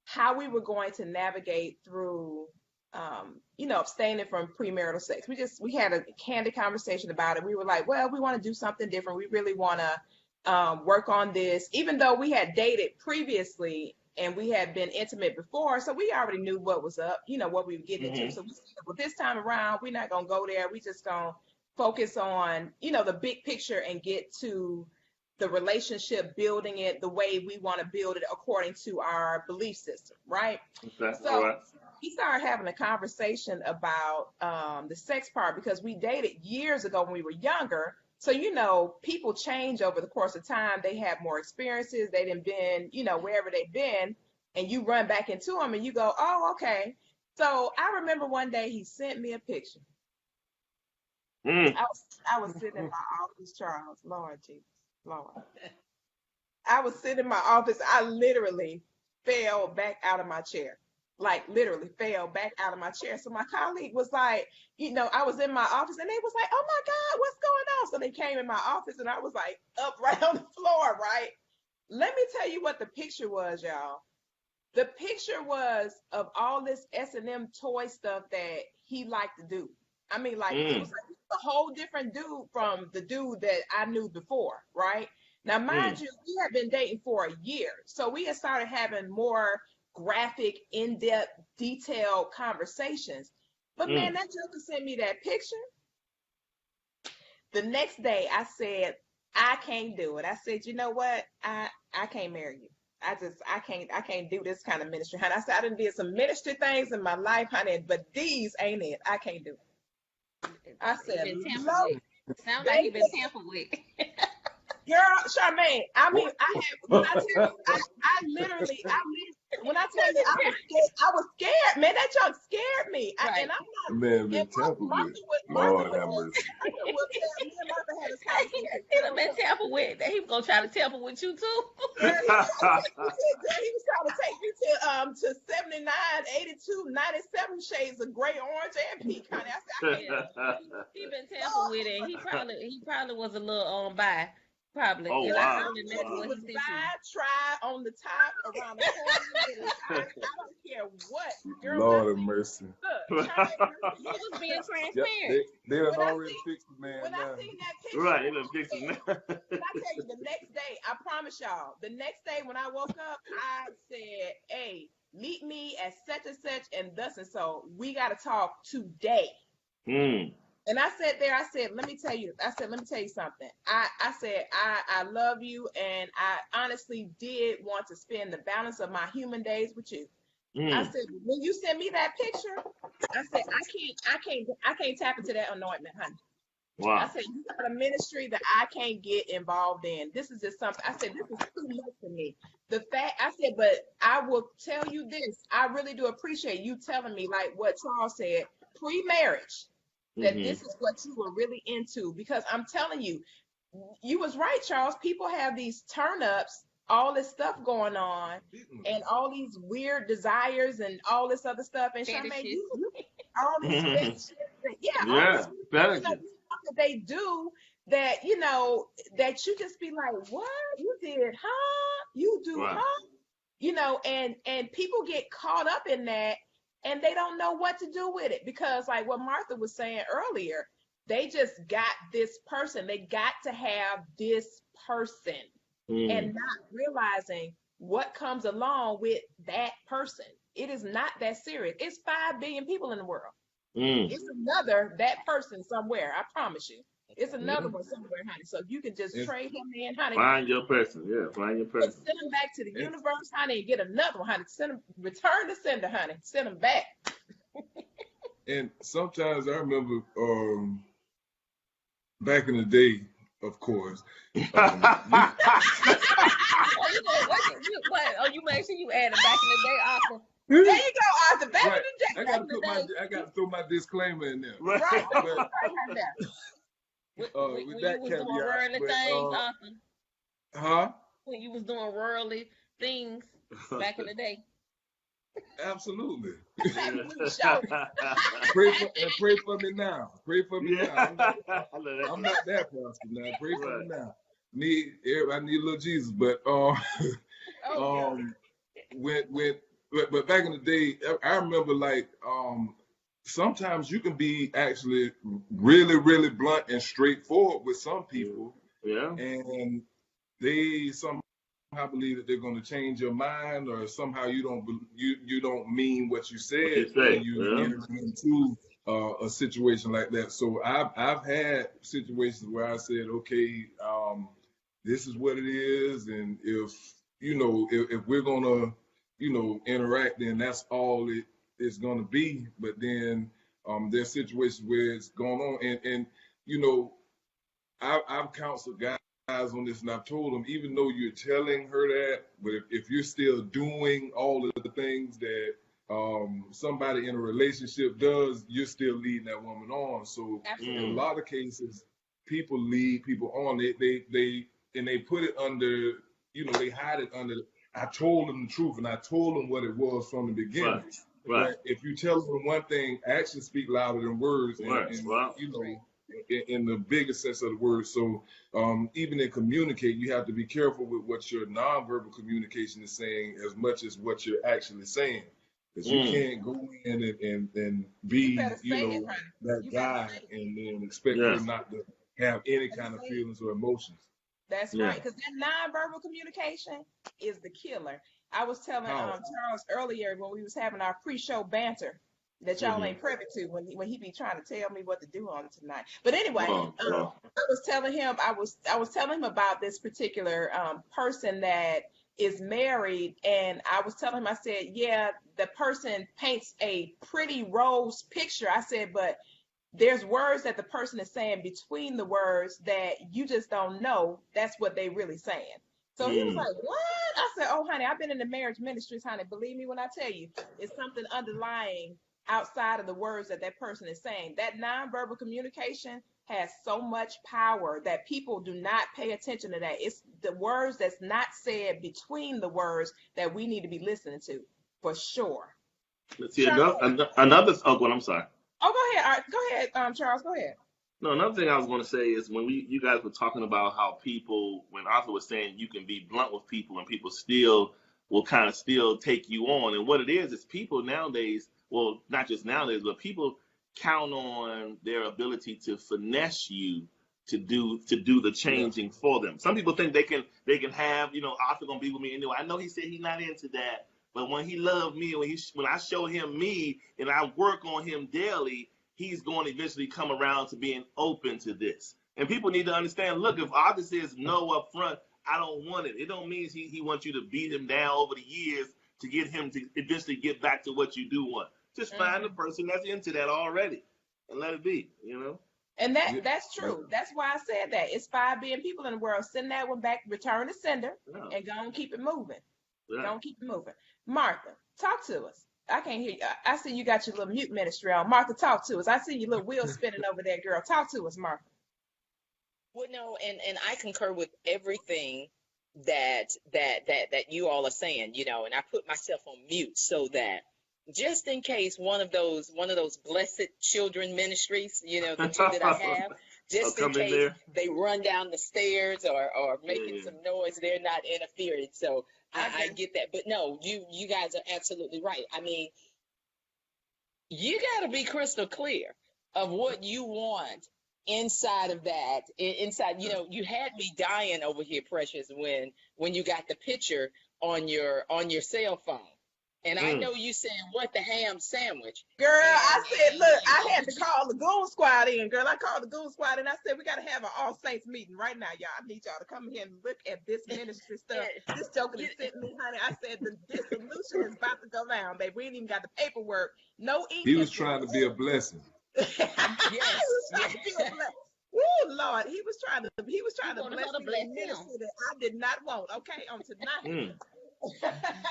how we were going to navigate through, abstaining from premarital sex. We had a candid conversation about it. We were like, well, we want to do something different. We really want to work on this, even though we had dated previously and we had been intimate before, so we already knew what was up, what we were getting into. So we said, well, this time around, we're not gonna go there. We just gonna focus on, the big picture and get to the relationship, building it the way we want to build it according to our belief system, right? Okay. So Right. we started having a conversation about the sex part because we dated years ago when we were younger. So, people change over the course of time. They have more experiences. They done been, wherever they've been, and you run back into them and you go, oh, okay. So I remember one day he sent me a picture. I was sitting in my office, Charles. Lord Jesus, Lord. I was sitting in my office. I literally fell back out of my chair. Like literally fell back out of my chair. So my colleague was like, I was in my office and they was like, oh my God, what's going on? So they came in my office and I was like up right on the floor, right? Let me tell you what the picture was, y'all. The picture was of all this S&M toy stuff that he liked to do. I mean, like, it was like a whole different dude from the dude that I knew before, right? Now, mind you, we had been dating for a year. So we had started having more graphic, in-depth, detailed conversations. But man, that joker sent me that picture. The next day I said, I can't do it. I said, you know what? I can't marry you. I can't do this kind of ministry, honey. I said, I done did some ministry things in my life, honey, but these ain't it. I can't do it. I said, sounds like he been tampered with. Girl, Charmaine, I mean, when I tell you, I literally, when I tell you, I was scared, man. That junk scared me. Right. And I'm not. Man, been tampered with. Lord have mercy. He done been tampered with. He was gonna try to tamper with you too. He was trying to take me to 79, 82, 97 shades of gray, orange, and pink, honey. I said, he been tampered with, and he probably was a little by. Probably. Oh, I wow. was try on the top, around the corner. I don't care what. Girl, Lord have mercy. Look, he was being transparent. They done already fixed the man when now. I seen that picture, Right, he done fixed it now. when I tell you the next day, I promise y'all, the next day when I woke up, I said, hey, meet me at such and such and thus and so. We got to talk today. And I sat there, I said, let me tell you something. I said, I love you, and I honestly did want to spend the balance of my human days with you. I said, when you send me that picture, I said, I can't tap into that anointment, honey. Wow. I said, you got a ministry that I can't get involved in. This is just something. I said, this is too much for me. I said, but I will tell you this. I really do appreciate you telling me, like what Charles said, pre-marriage, that this is what you were really into, because I'm telling you, you was right, Charles. People have these turn-ups, all this stuff going on, and all these weird desires and all this other stuff. And Charmaine, you all this that they do that, that you just be like, what? You did, huh? You do, huh? And people get caught up in that. And they don't know what to do with it, because like what Martha was saying earlier, they just got this person. They got to have this person and not realizing what comes along with that person. It is not that serious. It's 5 billion people in the world. It's another that person somewhere. I promise you. It's Yeah. another one somewhere, honey. So you can just And, trade him in, honey. Find your person. Yeah, find your Send person. him back to the and, universe, honey, and get another one, honey. Send him, return the sender, honey. Send him back. and sometimes I remember back in the day, of course, you Oh, you know what? Oh, you make sure you add it back in the day, Arthur. There you go, Arthur. Back right. in the day. I Back gotta in the put day. I gotta throw my disclaimer in there. Right, Right. right, But right there. When with you that was doing caveat, worldly things, Arthur. huh? When you was doing worldly things back in the day. Absolutely. Show me. Pray for me now. Pray for me now. Yeah. I love that. I'm not that pastor now. Pray for Right. me now. I need a little Jesus, but Oh, God. when but back in the day, I remember like sometimes you can be actually really really blunt and straightforward with some people, Yeah. and they somehow believe that they're going to change your mind, or somehow you don't mean what you What you said say? when you Yeah. enter into a situation like that. So I've had situations where I said, okay, this is what it is, and if if we're gonna interact, then that's all it is gonna be. But then there's situations where it's going on, and you know I've counseled guys on this, and I've told them, even though you're telling her that, but if you're still doing all of the things that somebody in a relationship does, you're still leading that woman on. So in a Absolutely. lot of cases, people lead people on. They put it under, they hide it under. I told them the truth, and I told them what it was from the beginning. Right. Right. But if you tell them one thing, actions speak louder than words, and, Right. and Well, in the biggest sense of the word. So even in communicate, you have to be careful with what your nonverbal communication is saying as much as what you're actually saying. Because you can't go in and You be, better say it, honey. that You better guy say it. and then expect yeah. her not to have any You better kind of say it. feelings or emotions. That's Yeah. right, because that nonverbal communication is the killer. I was telling How? Charles earlier when we was having our pre-show banter that y'all ain't privy to when he be trying to tell me what to do on tonight. But anyway, Well. I was telling him I was telling him about this particular person that is married, and I was telling him, I said, yeah, the person paints a pretty rose picture. I said, but there's words that the person is saying between the words that you just don't know that's what they really saying. So he was like, what? I said, oh, honey, I've been in the marriage ministries, honey. Believe me when I tell you, it's something underlying outside of the words that that person is saying. That nonverbal communication has so much power that people do not pay attention to that. It's the words that's not said between the words that we need to be listening to, for sure. Let's see Charles, another. Oh, well, I'm sorry. oh, go ahead. All right, go ahead, Charles, go ahead. No, another thing I was going to say is when you guys were talking about how people, when Arthur was saying you can be blunt with people and people still will kind of still take you on. And what it is people nowadays, well, not just nowadays, but people count on their ability to finesse you to do the changing for them. Some people think they can have, Arthur gonna be with me anyway. I know he said he's not into that, but when he loved me, when I show him me and I work on him daily, he's going to eventually come around to being open to this. And people need to understand, look, if Arthur says no up front, I don't want it. It don't mean he wants you to beat him down over the years to get him to eventually get back to what you do want. Just find a person that's into that already and let it be, And that's true. That's why I said that. It's 5 billion people in the world. Send that one back, return the sender, and go and keep it moving. Yeah. Go and keep it moving. Martha, talk to us. I can't hear you. I see you got your little mute ministry on. Martha, talk to us. I see your little wheels spinning over there, girl. Talk to us, Martha. Well, no, and I concur with everything that you all are saying, and I put myself on mute so that just in case one of those blessed children ministries, the 2 that I have, just in case they run down the stairs or making some noise, they're not interfering. So I get that. But no, you guys are absolutely right. I mean, you got to be crystal clear of what you want inside of that. Inside, you had me dying over here, Precious, when you got the picture on your cell phone. And I know you saying, what the ham sandwich? Girl, I said, look, I had to but call the Goon Squad in, girl. I called the Goon Squad and I said, we got to have an All Saints meeting right now, y'all. I need y'all to come here and look at this ministry stuff. This joker is sitting me, honey. I said, the dissolution is about to go down, baby. We ain't even got the paperwork. No ink. He was trying to be a blessing. Yes. Woo, Lord, he was trying to bless me in him. ministry that I did not want. Okay, on tonight.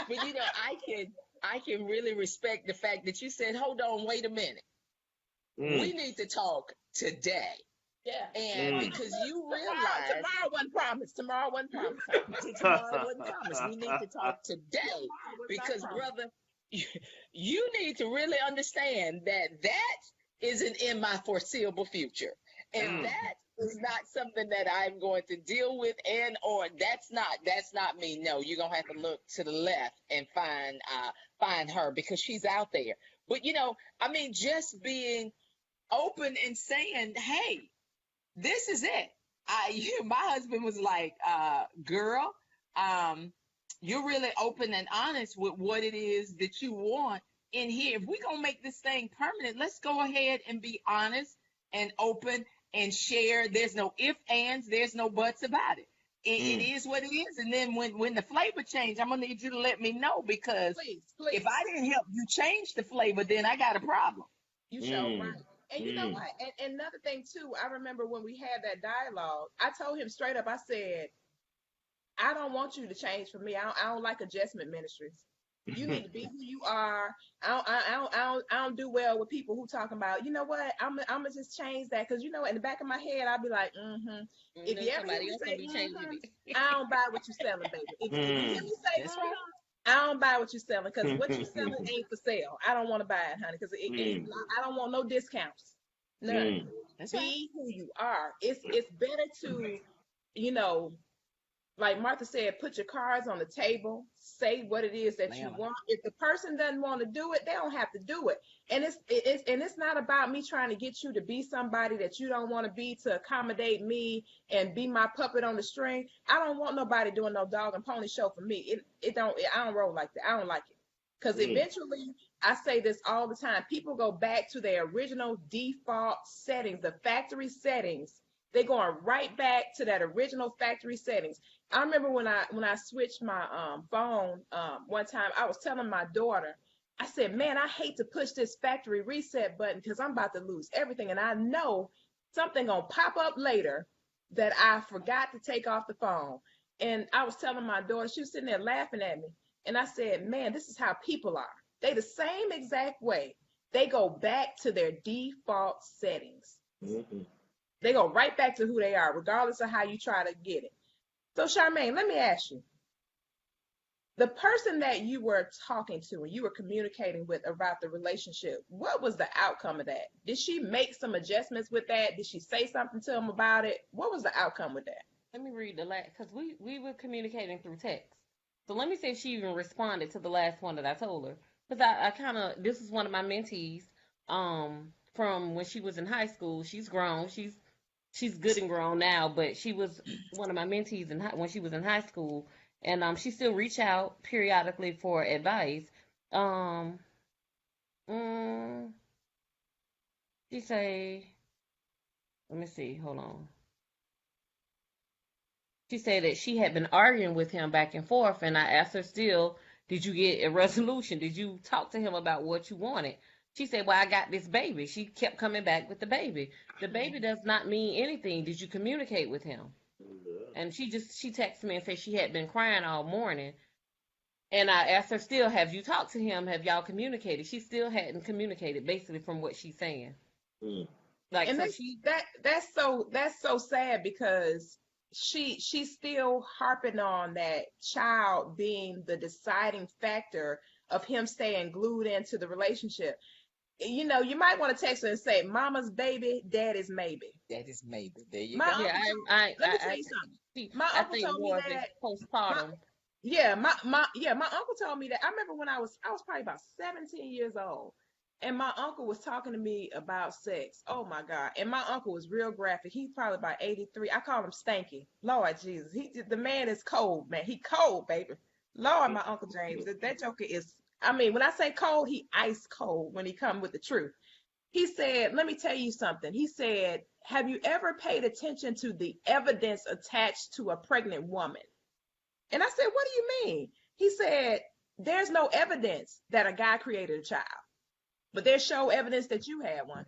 But you know, I can really respect the fact that you said, hold on, wait a minute. We need to talk today. Yeah. And because you realize tomorrow wasn't promised. Tomorrow wasn't promised. We need to talk today. Because brother, you need to really understand that isn't in my foreseeable future. And that is not something that I'm going to deal with, or that's not me. No, you're gonna have to look to the left and find her, because she's out there. But you know, I mean, just being open and saying, hey, this is it. My husband was like, girl, you're really open and honest with what it is that you want in here. If we're gonna make this thing permanent, let's go ahead and be honest and open and share. There's no ifs, ands, there's no buts about it. It is what it is. And then when the flavor change, I'm gonna need you to let me know, because please. if I didn't help you change the flavor, then I got a problem. You show right. And you know what? And another thing too, I remember when we had that dialogue, I told him straight up, I said, I don't want you to change for me. I don't like adjustment ministries. You need to be who you are. I don't do well with people who talking about, you know what, I'm gonna just change that, because you know, in the back of my head I'll be like, if you ever hear me say, I don't buy what you're selling, baby. If you hear me say, I don't buy what you're selling, because what you're selling ain't for sale. I don't want to buy it, honey, because I don't want no discounts. None. Be who you are. It's better to, you know, like Martha said, put your cards on the table, say what it is that you want. If the person doesn't want to do it, they don't have to do it. And it's not about me trying to get you to be somebody that you don't want to be, to accommodate me and be my puppet on the string. I don't want nobody doing no dog and pony show for me. I don't roll like that. I don't like it. Because eventually, I say this all the time, people go back to their original default settings, the factory settings. They're going right back to that original factory settings. I remember when I switched my phone one time, I was telling my daughter, I said, man, I hate to push this factory reset button because I'm about to lose everything. And I know something going to pop up later that I forgot to take off the phone. And I was telling my daughter, she was sitting there laughing at me. And I said, man, this is how people are. They the same exact way. They go back to their default settings. They go right back to who they are, regardless of how you try to get it. So, Charmaine, let me ask you. The person that you were talking to and you were communicating with about the relationship, what was the outcome of that? Did she make some adjustments with that? Did she say something to him about it? What was the outcome with that? Let me read the last, because we were communicating through text. So let me see if she even responded to the last one that I told her. Because I kind of, this is one of my mentees from when she was in high school. She's grown. She's good and grown now, but she was one of my mentees when she was in high school, and she still reach out periodically for advice. She say, let me see, hold on. She said that she had been arguing with him back and forth, and I asked her still, did you get a resolution? Did you talk to him about what you wanted? She said, well, I got this baby. She kept coming back with the baby. The baby does not mean anything. Did you communicate with him? And she texted me and said she had been crying all morning. And I asked her still, have you talked to him? Have y'all communicated? She still hadn't communicated, basically, from what she's saying. Like, and so that's so sad, because she's still harping on that child being the deciding factor of him staying glued into the relationship. You know, you might want to text her and say, mama's baby, daddy's maybe. Daddy's maybe. There you go. go. Let me tell you something. My uncle told me that postpartum. My uncle told me that. I remember when I was probably about 17 years old, and my uncle was talking to me about sex. Oh my God. And my uncle was real graphic. He's probably about 83. I call him Stanky. Lord Jesus. The man is cold, man. He cold, baby. Lord, my Uncle James. That joker is I mean, when I say cold, he ice cold when he come with the truth. He said, let me tell you something. He said, have you ever paid attention to the evidence attached to a pregnant woman? And I said, what do you mean? He said, there's no evidence that a guy created a child, but there's show evidence that you had one.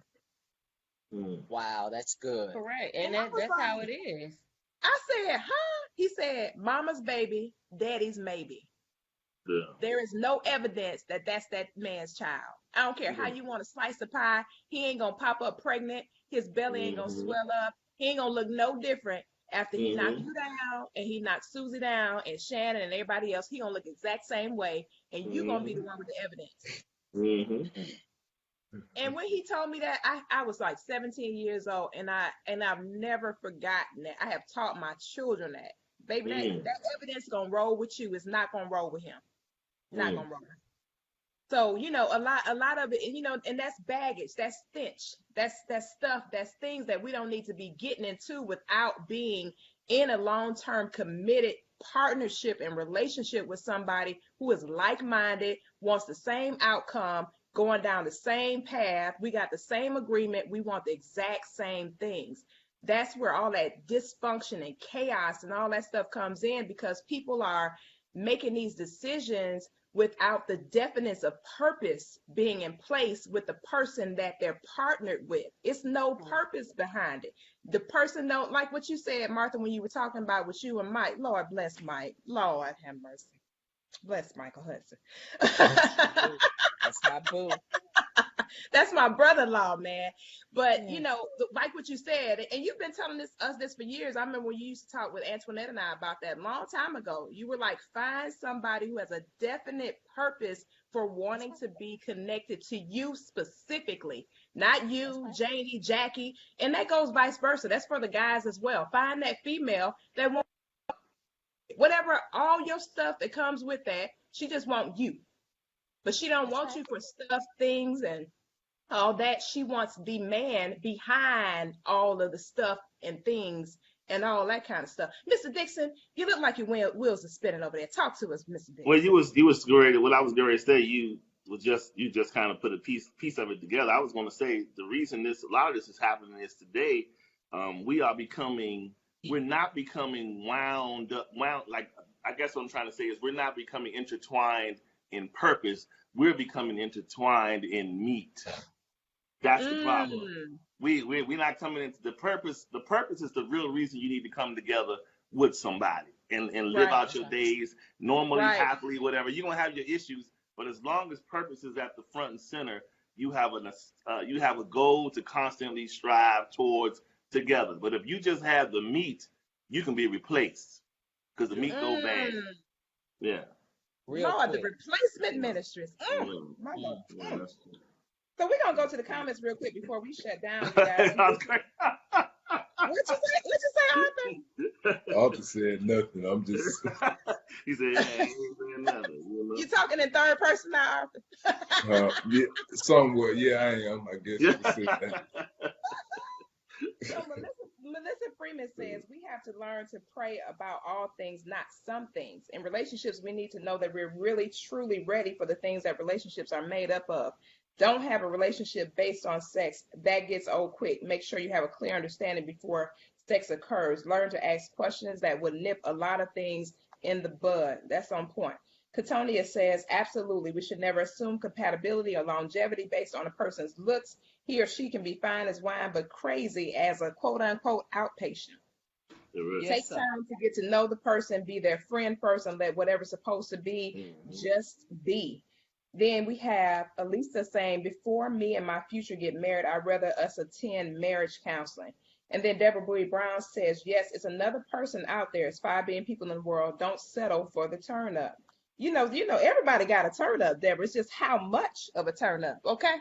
Wow, that's good. Correct. And I was that's like, how it is. I said, huh? He said, mama's baby, daddy's maybe. Yeah. There is no evidence that that's that man's child. I don't care how you want to slice the pie. He ain't going to pop up pregnant. His belly ain't going to swell up. He ain't going to look no different after he knocked you down and he knocked Susie down and Shannon and everybody else. He going to look exact same way. And you going to be the one with the evidence. And when he told me that, I was like 17 years old, and I've never forgotten that. I have taught my children that, baby, that evidence gonna roll with you. Is not gonna roll with him. Not gonna roll. So a lot of it, and that's baggage, that's stench, that's stuff, that's things that we don't need to be getting into without being in a long-term committed partnership and relationship with somebody who is like-minded, wants the same outcome, going down the same path. We got the same agreement. We want the exact same things. That's where all that dysfunction and chaos and all that stuff comes in, because people are making these decisions without the definition of purpose being in place with the person that they're partnered with. It's no purpose behind it. The person don't, like what you said, Martha, when you were talking about with you and Mike. Lord bless Mike. Lord have mercy. Bless Michael Hudson. That's my boo. That's my brother-in-law, man. But like what you said, and you've been telling us this for years. I remember when you used to talk with Antoinette and I about that a long time ago. You were like, find somebody who has a definite purpose for wanting to be connected to you specifically, not you, Janie, Jackie, and that goes vice versa. That's for the guys as well. Find that female that wants whatever, all your stuff that comes with that. She just wants you. But she don't want you for stuff, things, and all that. She wants the man behind all of the stuff and things and all that kind of stuff. Mr. Dixon, you look like your wheels are spinning over there. Talk to us, Mr. Dixon. Well, you was great. What I was going to say, you just kind of put a piece of it together. I was going to say the reason a lot of this is happening is today, we're not becoming wound. Like, I guess what I'm trying to say is we're not becoming intertwined in purpose. We're becoming intertwined in meat. That's the problem. We're not coming into the purpose. The purpose is the real reason you need to come together with somebody and live out your days normally, happily, whatever. You're gonna have your issues, but as long as purpose is at the front and center, you have a goal to constantly strive towards together. But if you just have the meat, you can be replaced because the meat go bad. Yeah. Lord, the replacement ministries. My Lord. So we're going to go to the comments real quick before we shut down, you guys. What you say, Arthur? Arthur said nothing. I'm just... He said, yeah, he ain't saying nothing. You talking in third person now, Arthur? Yeah, somewhat. Yeah, I am. I guess you could say that. So Melissa Freeman says, we have to learn to pray about all things, not some things. In relationships, we need to know that we're really, truly ready for the things that relationships are made up of. Don't have a relationship based on sex. That gets old quick. Make sure you have a clear understanding before sex occurs. Learn to ask questions that would nip a lot of things in the bud. That's on point. Katonia says, absolutely. We should never assume compatibility or longevity based on a person's looks. He or she can be fine as wine, but crazy as a quote unquote outpatient. Take time to get to know the person, be their friend first, and let whatever's supposed to be just be. Then we have Elisa saying, before me and my future get married, I'd rather us attend marriage counseling. And then Deborah Bowie Brown says, yes, it's another person out there. It's 5 billion people in the world. Don't settle for the turn up. You know, everybody got a turn up, Deborah. It's just how much of a turn up, okay?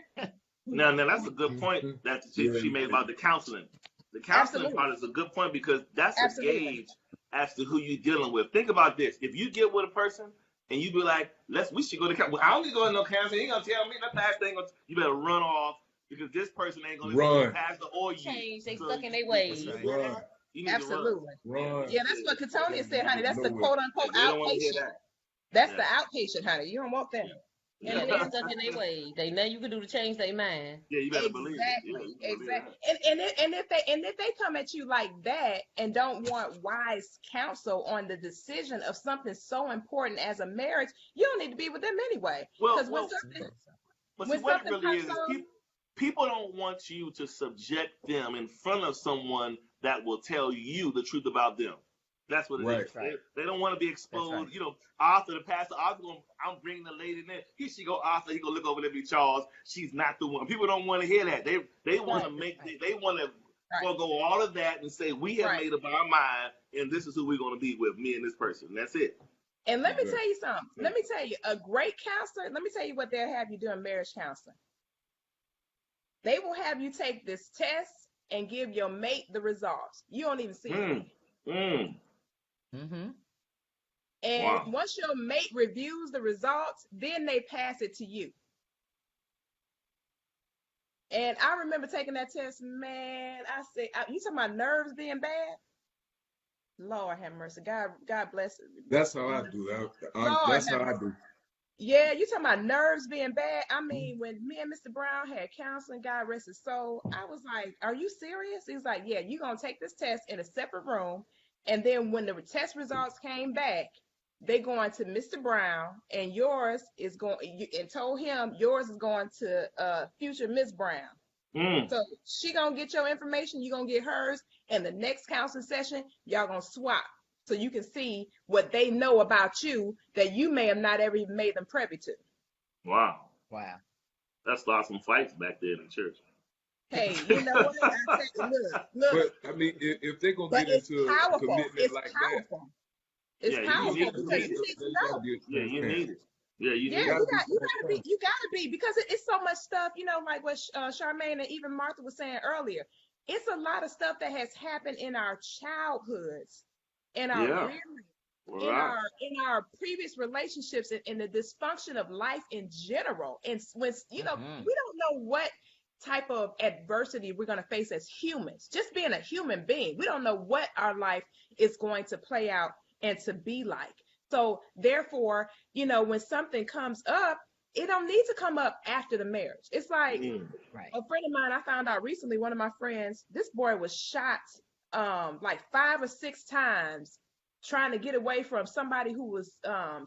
Now that's a good point that she made about the counseling. The counseling part is a good point because that's a gauge as to who you're dealing with. Think about this. If you get with a person and you be like, we should go to counseling. Well, I don't need to go to no counseling. He ain't going to tell me nothing. You better run off because this person ain't going to pass the oil. Change. They stuck in their ways. Run. Absolutely. Run. Yeah, that's what Katonia said, honey. That's the quote unquote outpatient. That's the outpatient, honey. You don't want that. Yeah, they stuck in their way. They know you can do to change their mind. Yeah, you better believe it. Yeah, Exactly, you better believe exactly. that. And if they come at you like that and don't want wise counsel on the decision of something so important as a marriage, you don't need to be with them anyway. Well, Because well, but see, when what it something really comes is on, people don't want you to subject them in front of someone that will tell you the truth about them. That's what it Right. is. They don't want to be That's right. exposed. You know, Arthur, the pastor, Arthur, I'm bringing the lady in there. Here she go, Arthur. He gonna look over there, be Charles. She's not the one. People don't want to hear that. They want to make. They want to right, forego all of that and say we have right. made up our mind, and this is who we're gonna be with, me and this person. That's it. And let me Exactly. tell you something. Let me tell you, a great counselor, let me tell you what they'll have you do in marriage counseling. They will have you take this test and give your mate the results. You don't even see it. Mm-hmm. And Wow. once your mate reviews the results, then they pass it to you. And I remember taking that test, man. I said, you talking about nerves being bad? Lord have mercy. God bless. That's how I do. Lord That's have how I mercy. do. Yeah, you talking about nerves being bad? I mean, when me and Mr. Brown had counseling, God rest his soul, I was like, are you serious? He was like, yeah, you're going to take this test in a separate room. And then when the test results came back, they going to Mr. Brown, and yours is going, and told him yours is going to future Miss Brown. So she going to get your information, you going to get hers, and the next counseling session, y'all going to swap. So you can see what they know about you that you may have not ever even made them privy to. Wow. Wow. That's lost some fights back there in the church. Hey, you know what? I said, look. But I mean, if they're gonna But get it's into a powerful. commitment It's like powerful. It's Yeah, you powerful need because it. you need to they know. gotta be Yeah, you transparent. need it. Yeah, you Yeah, need you it. gotta be because it's so much stuff. You know, like what Charmaine and even Martha was saying earlier. It's a lot of stuff that has happened in our childhoods, in our Yeah. rearing, All in right. our previous relationships, and in the dysfunction of life in general. And when we don't know what type of adversity we're going to face as humans. Just being a human being, we don't know what our life is going to play out and to be like. So therefore, you know, when something comes up, it don't need to come up after the marriage. It's like Right. a friend of mine, I found out recently, one of my friends, this boy was shot like 5 or 6 times trying to get away from somebody who was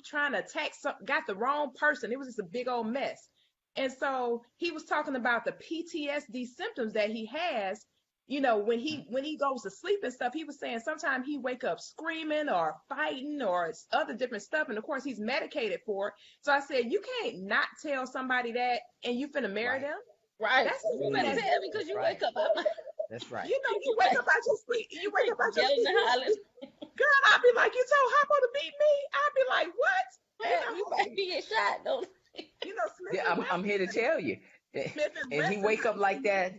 trying to attack got the wrong person. It was just a big old mess. And so he was talking about the PTSD symptoms that he has, you know, when he goes to sleep and stuff. He was saying sometimes he wake up screaming or fighting or other different stuff, and of course he's medicated for it. So I said, you can't not tell somebody that and you finna marry them. Right. That's You better tell me because you wake up out my That's right. You know, you wake up out your sleep. You wake up out your yelling sleep. and hollering. Girl, I'll be like, you told Hoppo to beat me. I'll be like, what? Man, you might be get shot though. You know, Smith. Yeah, I'm here to tell you. And he wake up like that.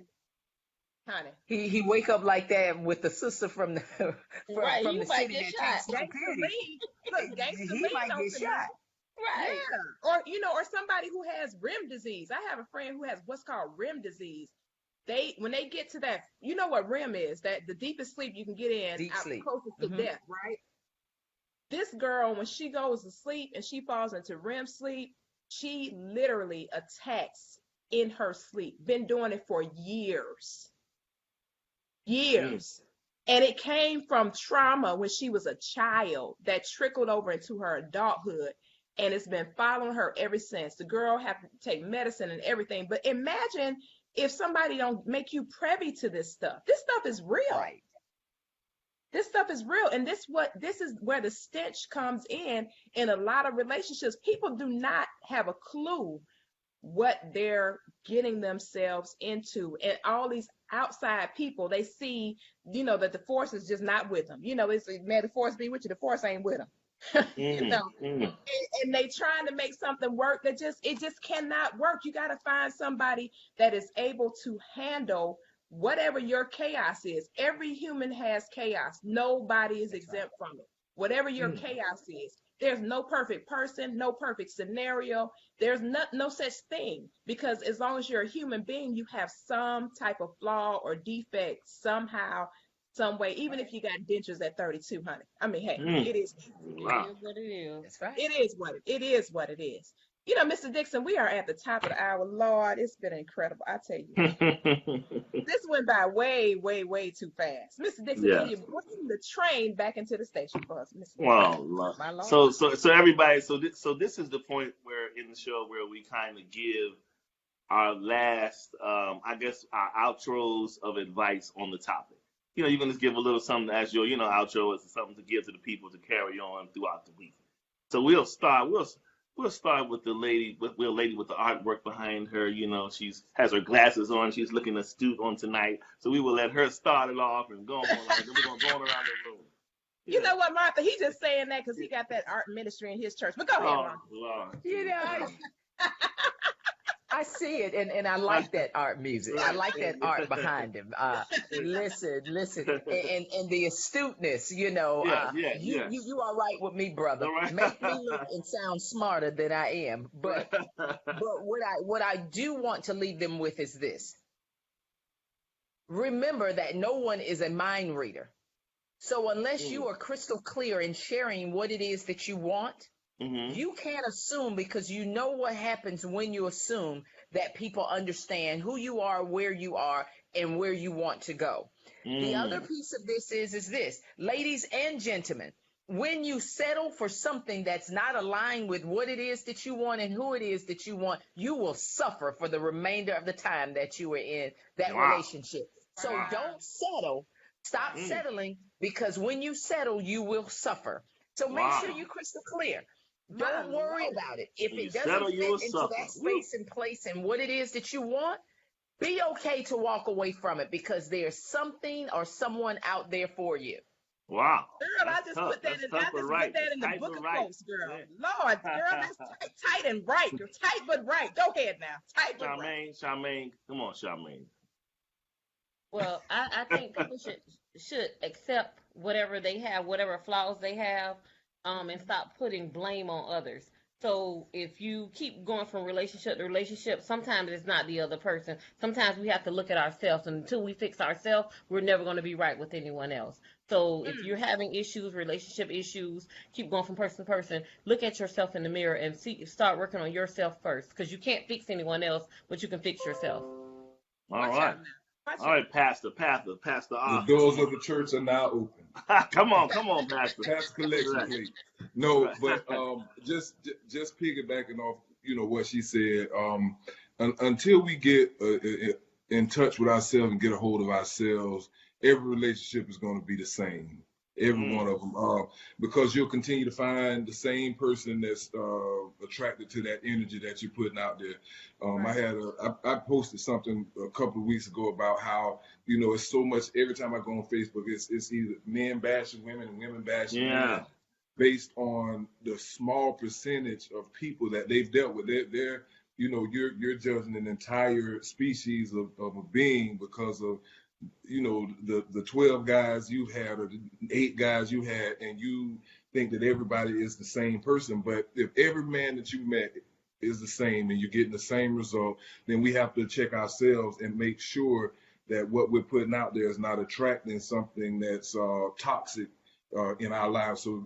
Honey. He wake up like that with the sister from the Right, from you the might city get that shot. takes no pity. Look, Gangsta He Lean might don't get see shot. Right. Yeah. Or, you know, or somebody who has REM disease. I have a friend who has what's called REM disease. When they get to that, you know what REM is, that the deepest sleep you can get in, Deep sleep. closest to death, right? This girl, when she goes to sleep and she falls into REM sleep, she literally attacks in her sleep. Been doing it for years. And it came from trauma when she was a child that trickled over into her adulthood, and it's been following her ever since. The girl had to take medicine and everything. But imagine if somebody don't make you privy to this stuff. This stuff is real. Right. This stuff is real. And this is where the stench comes in a lot of relationships. People do not have a clue what they're getting themselves into. And all these outside people, they see, you know, that the force is just not with them. You know, it's, may the force be with you, the force ain't with them. You know, and they trying to make something work that it just cannot work. You got to find somebody that is able to handle whatever your chaos is. Every human has chaos. Nobody is exempt from it. Whatever your chaos is, there's no perfect person, no perfect scenario. There's no such thing, because as long as you're a human being, you have some type of flaw or defect somehow, some way, even if you got dentures at 3,200. I mean, hey, it is. Wow. It is what it is. That's right. It is what it is. You know, Mr. Dixon, we are at the top of the hour. Lord, it's been incredible. I tell you, this went by way, way, way too fast. Mr. Dixon, can Yeah. you bring the train back into the station for us, Mr. Dixon? Well, Lord. My Lord. So everybody, so this is the point where in the show where we kind of give our last, I guess, our outros of advice on the topic. You know, you can just give a little something as your, outro is something to give to the people to carry on throughout the week. So we'll start with the lady with the artwork behind her. You know, she's has her glasses on. She's looking astute on tonight. So we will let her start it off and go on. Then we're gonna go on around the room. You know what, Martha? He just saying that because he got that art ministry in his church. But go ahead, Martha. Lord. You know, I see it, and I like that art music. I like that art behind him. Listen, and the astuteness. You know, you are right with me, brother. Right. Make me look and sound smarter than I am. But what I do want to leave them with is this: remember that no one is a mind reader. So unless you are crystal clear in sharing what it is that you want, you can't assume, because you know what happens when you assume that people understand who you are, where you are, and where you want to go. The other piece of this is this, ladies and gentlemen, when you settle for something that's not aligned with what it is that you want and who it is that you want, you will suffer for the remainder of the time that you are in that relationship. So don't settle. Stop settling, because when you settle, you will suffer. So make sure you're crystal clear. Don't worry about it. If it doesn't fit into that space and place and what it is that you want, be okay to walk away from it, because there's something or someone out there for you. Wow. Girl, I just put that in the book of quotes, girl. Yeah. Lord, girl, that's tight and right. You're tight but right. Go ahead now. Tight but right. Charmaine. Come on, Charmaine. Well, I think people should accept whatever they have, whatever flaws they have, and stop putting blame on others. So if you keep going from relationship to relationship, sometimes it's not the other person. Sometimes we have to look at ourselves, and until we fix ourselves, we're never going to be right with anyone else. So if you're having issues, relationship issues, keep going from person to person, look at yourself in the mirror and start working on yourself first, because you can't fix anyone else, but you can fix yourself. All right. All right, Pastor. The doors of the church are now open. Come on, Pastor. Pastor collection plate. No, but just piggybacking off, what she said. Until we get in touch with ourselves and get a hold of ourselves, every relationship is going to be the same. Every one of them, because you'll continue to find the same person that's attracted to that energy that you're putting out there. I posted something a couple of weeks ago about how it's so much. Every time I go on Facebook, it's either men bashing women and women bashing men, based on the small percentage of people that they've dealt with. They're you're judging an entire species of a being because of the 12 guys you had or the 8 guys you had, and you think that everybody is the same person. But if every man that you met is the same and you're getting the same result, then we have to check ourselves and make sure that what we're putting out there is not attracting something that's toxic in our lives. So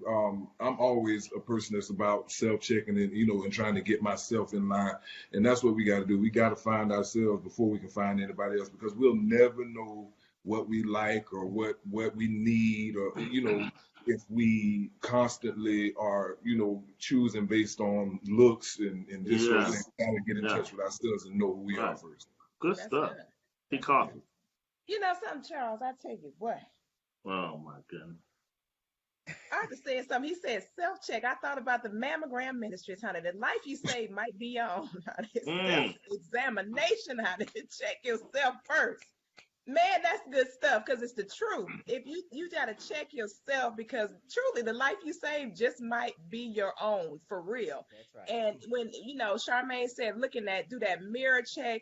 I'm always a person that's about self-checking and and trying to get myself in line, and that's what we got to do. We got to find ourselves before we can find anybody else, because we'll never know what we like or what we need, or if we constantly are choosing based on looks and this sort of thing. We got to get in touch with ourselves and know who we are first. Good stuff. Hey, Koffe. You know something, Charles? I tell you what. Oh my goodness. I just said something. He said self-check. I thought about the mammogram ministries, honey. The life you save might be on. Self-examination, honey. Check yourself first. Man, that's good stuff, because it's the truth. If you got to check yourself, because truly the life you save just might be your own, for real. That's right. And when, Charmaine said, do that mirror check.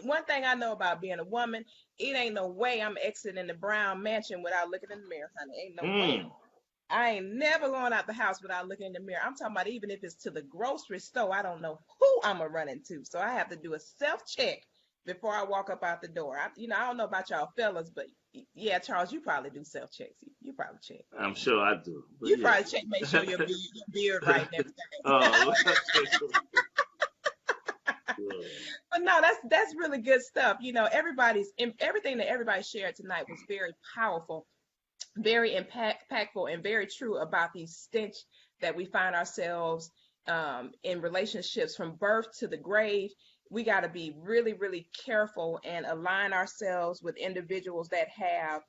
One thing I know about being a woman, it ain't no way I'm exiting the brown mansion without looking in the mirror, honey. Ain't no way. I ain't never going out the house without looking in the mirror. I'm talking about even if it's to the grocery store, I don't know who I'm going to run into. So I have to do a self-check before I walk up out the door. I don't know about y'all fellas, but yeah, Charles, you probably do self-checks. You probably check. I'm sure I do. You probably check, make sure your beard right and everything. But no, that's really good stuff. You know, everything that everybody shared tonight was very powerful, very impactful, and very true about the stench that we find ourselves in relationships from birth to the grave. We got to be really, really careful and align ourselves with individuals that have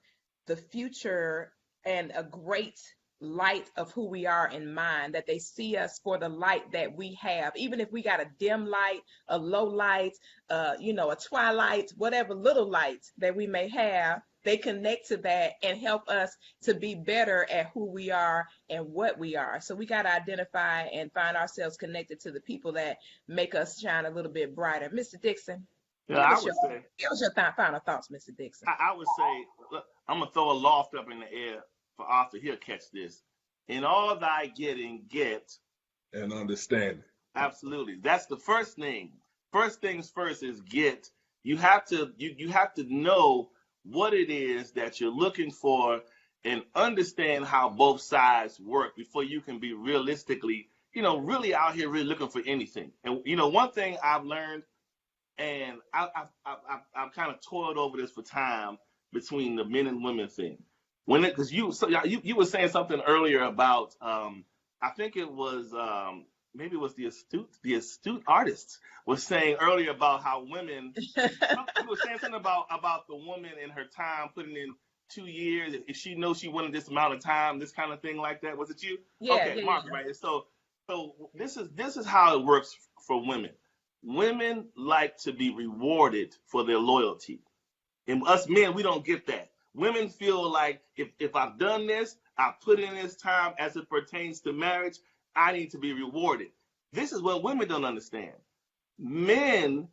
the future and a great light of who we are in mind, that they see us for the light that we have, even if we got a dim light, a low light, a twilight, whatever little light that we may have. They connect to that and help us to be better at who we are and what we are. So we got to identify and find ourselves connected to the people that make us shine a little bit brighter. Mr. Dixon, Yeah, I would say. Give us your final thoughts, Mr. Dixon. I would say, look, I'm gonna throw a loft up in the air for Arthur. He'll catch this. In all thy getting, get and understand. Absolutely, that's the first thing. First things first is get. You have to know what it is that you're looking for and understand how both sides work before you can be realistically, really out here really looking for anything. And one thing I've learned, and I've kind of toiled over this for time between the men and women thing. Because you were saying something earlier about I think it was maybe it was the astute artist was saying earlier about how women he was saying something about the woman in her time putting in 2 years, if she knows she wanted this amount of time, this kind of thing like that. Was it you? Yeah, okay, yeah, Mark, yeah. right? So this is how it works for women. Women like to be rewarded for their loyalty. And us men, we don't get that. Women feel like if I've done this, I've put in this time as it pertains to marriage, I need to be rewarded. This is what women don't understand. Men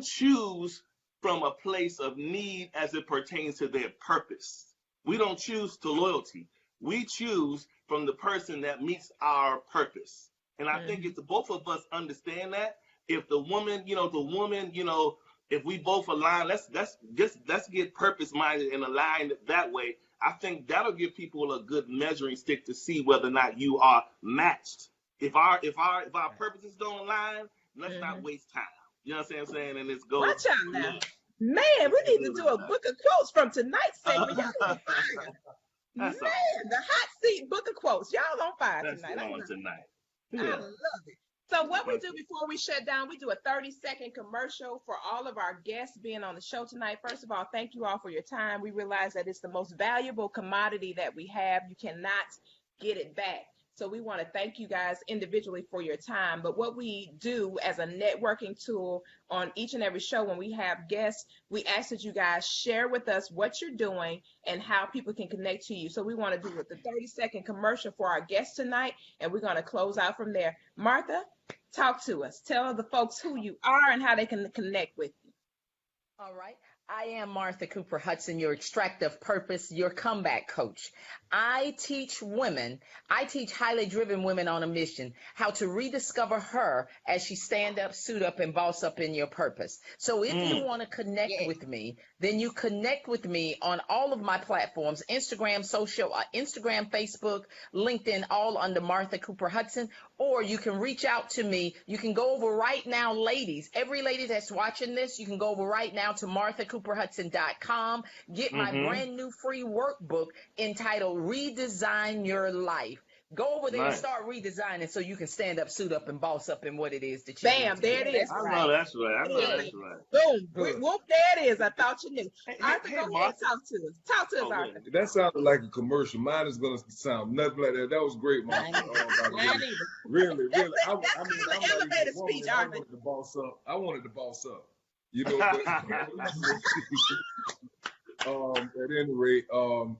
choose from a place of need as it pertains to their purpose. We don't choose to loyalty. We choose from the person that meets our purpose. And I think if the both of us understand that, if the woman, if we both align, let's get purpose minded and aligned that way. I think that'll give people a good measuring stick to see whether or not you are matched. If our purposes don't align, let's not waste time. You know what I'm saying? And let's go. Watch out now. Man, we need to do a book of quotes from tonight's segment. Y'all on fire. Man, the hot seat book of quotes. Y'all on fire tonight. That's on tonight. Yeah. I love it. So what we do before we shut down, we do a 30-second commercial for all of our guests being on the show tonight. First of all, thank you all for your time. We realize that it's the most valuable commodity that we have. You cannot get it back. So we want to thank you guys individually for your time. But what we do as a networking tool on each and every show when we have guests, we ask that you guys share with us what you're doing and how people can connect to you. So we want to do the 30-second commercial for our guests tonight, and we're going to close out from there. Martha, talk to us. Tell the folks who you are and how they can connect with you. All right. I am Martha Cooper Hudson, your extractive purpose, your comeback coach. I teach highly driven women on a mission how to rediscover her as she stand up, suit up, and boss up in your purpose. So if you want to connect with me, then you connect with me on all of my platforms, Instagram, Facebook, LinkedIn, all under Martha Cooper Hudson, or you can reach out to me. You can go over right now, ladies, every lady that's watching this, you can go over right now to MarthaCooperHudson.com, get my brand new free workbook entitled Redesign Your Life. Go over there and start redesigning so you can stand up, suit up, and boss up in what it is that you Bam, there it is. I know that's right. Boom. Whoop, there it is. I thought you knew. Arthur, go ahead, talk to us. Talk to us, Arthur. That sounded like a commercial. Mine is going to sound nothing like that. That was great, Mom. Really. That's an elevator speech, Arthur. I wanted to boss up. But at any rate, I'm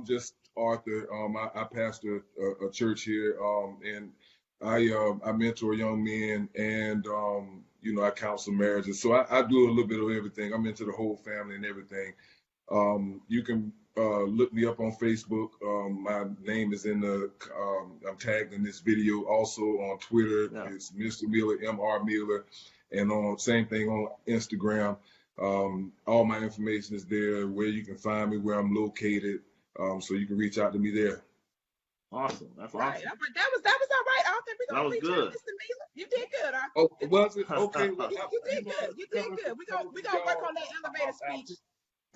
just Arthur. I pastor a church here, and I mentor young men, and I counsel marriages. So I do a little bit of everything. I'm into the whole family and everything. You can look me up on Facebook. My name is I'm tagged in this video. Also on Twitter, it's Mr. Miller, Mr. Miller, and same thing on Instagram. All my information is there, where you can find me, where I'm located, so you can reach out to me there. Awesome. That's Right. awesome. That was all right, Arthur. We're That gonna was reach out, good. Mr. Miller. You did good, Arthur. Oh, was it? Okay. Well, You did good. You did good. We gonna work on that elevator speech.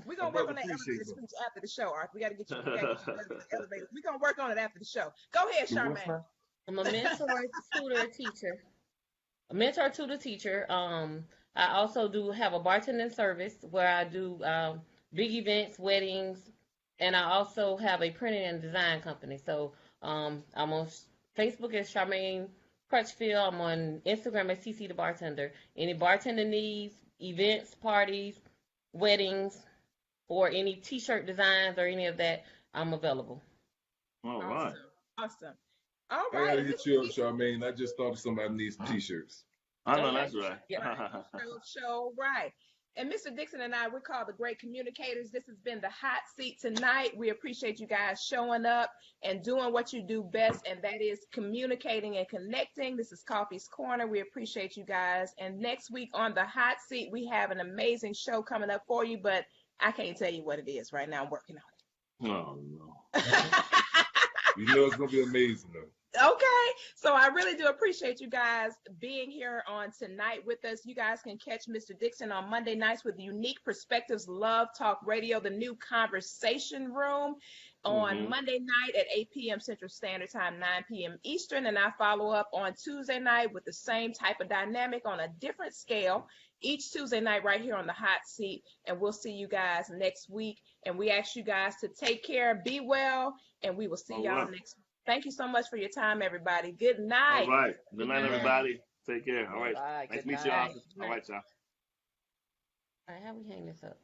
We're My gonna work brother on that appreciate elevator that. speech after the show, Arthur. We gotta get you better for the elevator. We're gonna work on it after the show. Go ahead, The what Charmaine. now? I'm a mentor, tutor, teacher. A mentor, tutor, teacher. I also do have a bartending service where I do big events, weddings, and I also have a printing and design company. So I'm on Facebook as Charmaine Crutchfield. I'm on Instagram as CC the Bartender. Any bartender needs, events, parties, weddings, or any T-shirt designs or any of that, I'm available. All right. Awesome. All I right. gotta And hit Mr. you up, Dixon, Charmaine. I just thought of somebody needs some T-shirts. I know Okay. that's right. Yeah. show right. And Mr. Dixon and I, we're called the Great Communicators. This has been the hot seat tonight. We appreciate you guys showing up and doing what you do best, and that is communicating and connecting. This is Koffe's Corner. We appreciate you guys. And next week on the hot seat, we have an amazing show coming up for you, but I can't tell you what it is right now. I'm working on Oh no. it. You know it's gonna be amazing though. Okay, so I really do appreciate you guys being here on tonight with us. You guys can catch Mr. Dixon on Monday nights with Unique Perspectives Love Talk Radio, the new conversation room, on Monday night at 8 p.m. Central Standard Time, 9 p.m. Eastern, and I follow up on Tuesday night with the same type of dynamic on a different scale each Tuesday night right here on the hot seat, and we'll see you guys next week. And we ask you guys to take care, be well, and we will see y'all next week. Thank you so much for your time, everybody. Good night. All right. Good night, everybody. Take care. All right. Bye. Nice to Good meet you, night. Arthur. All right, y'all. All right, how we hang this up?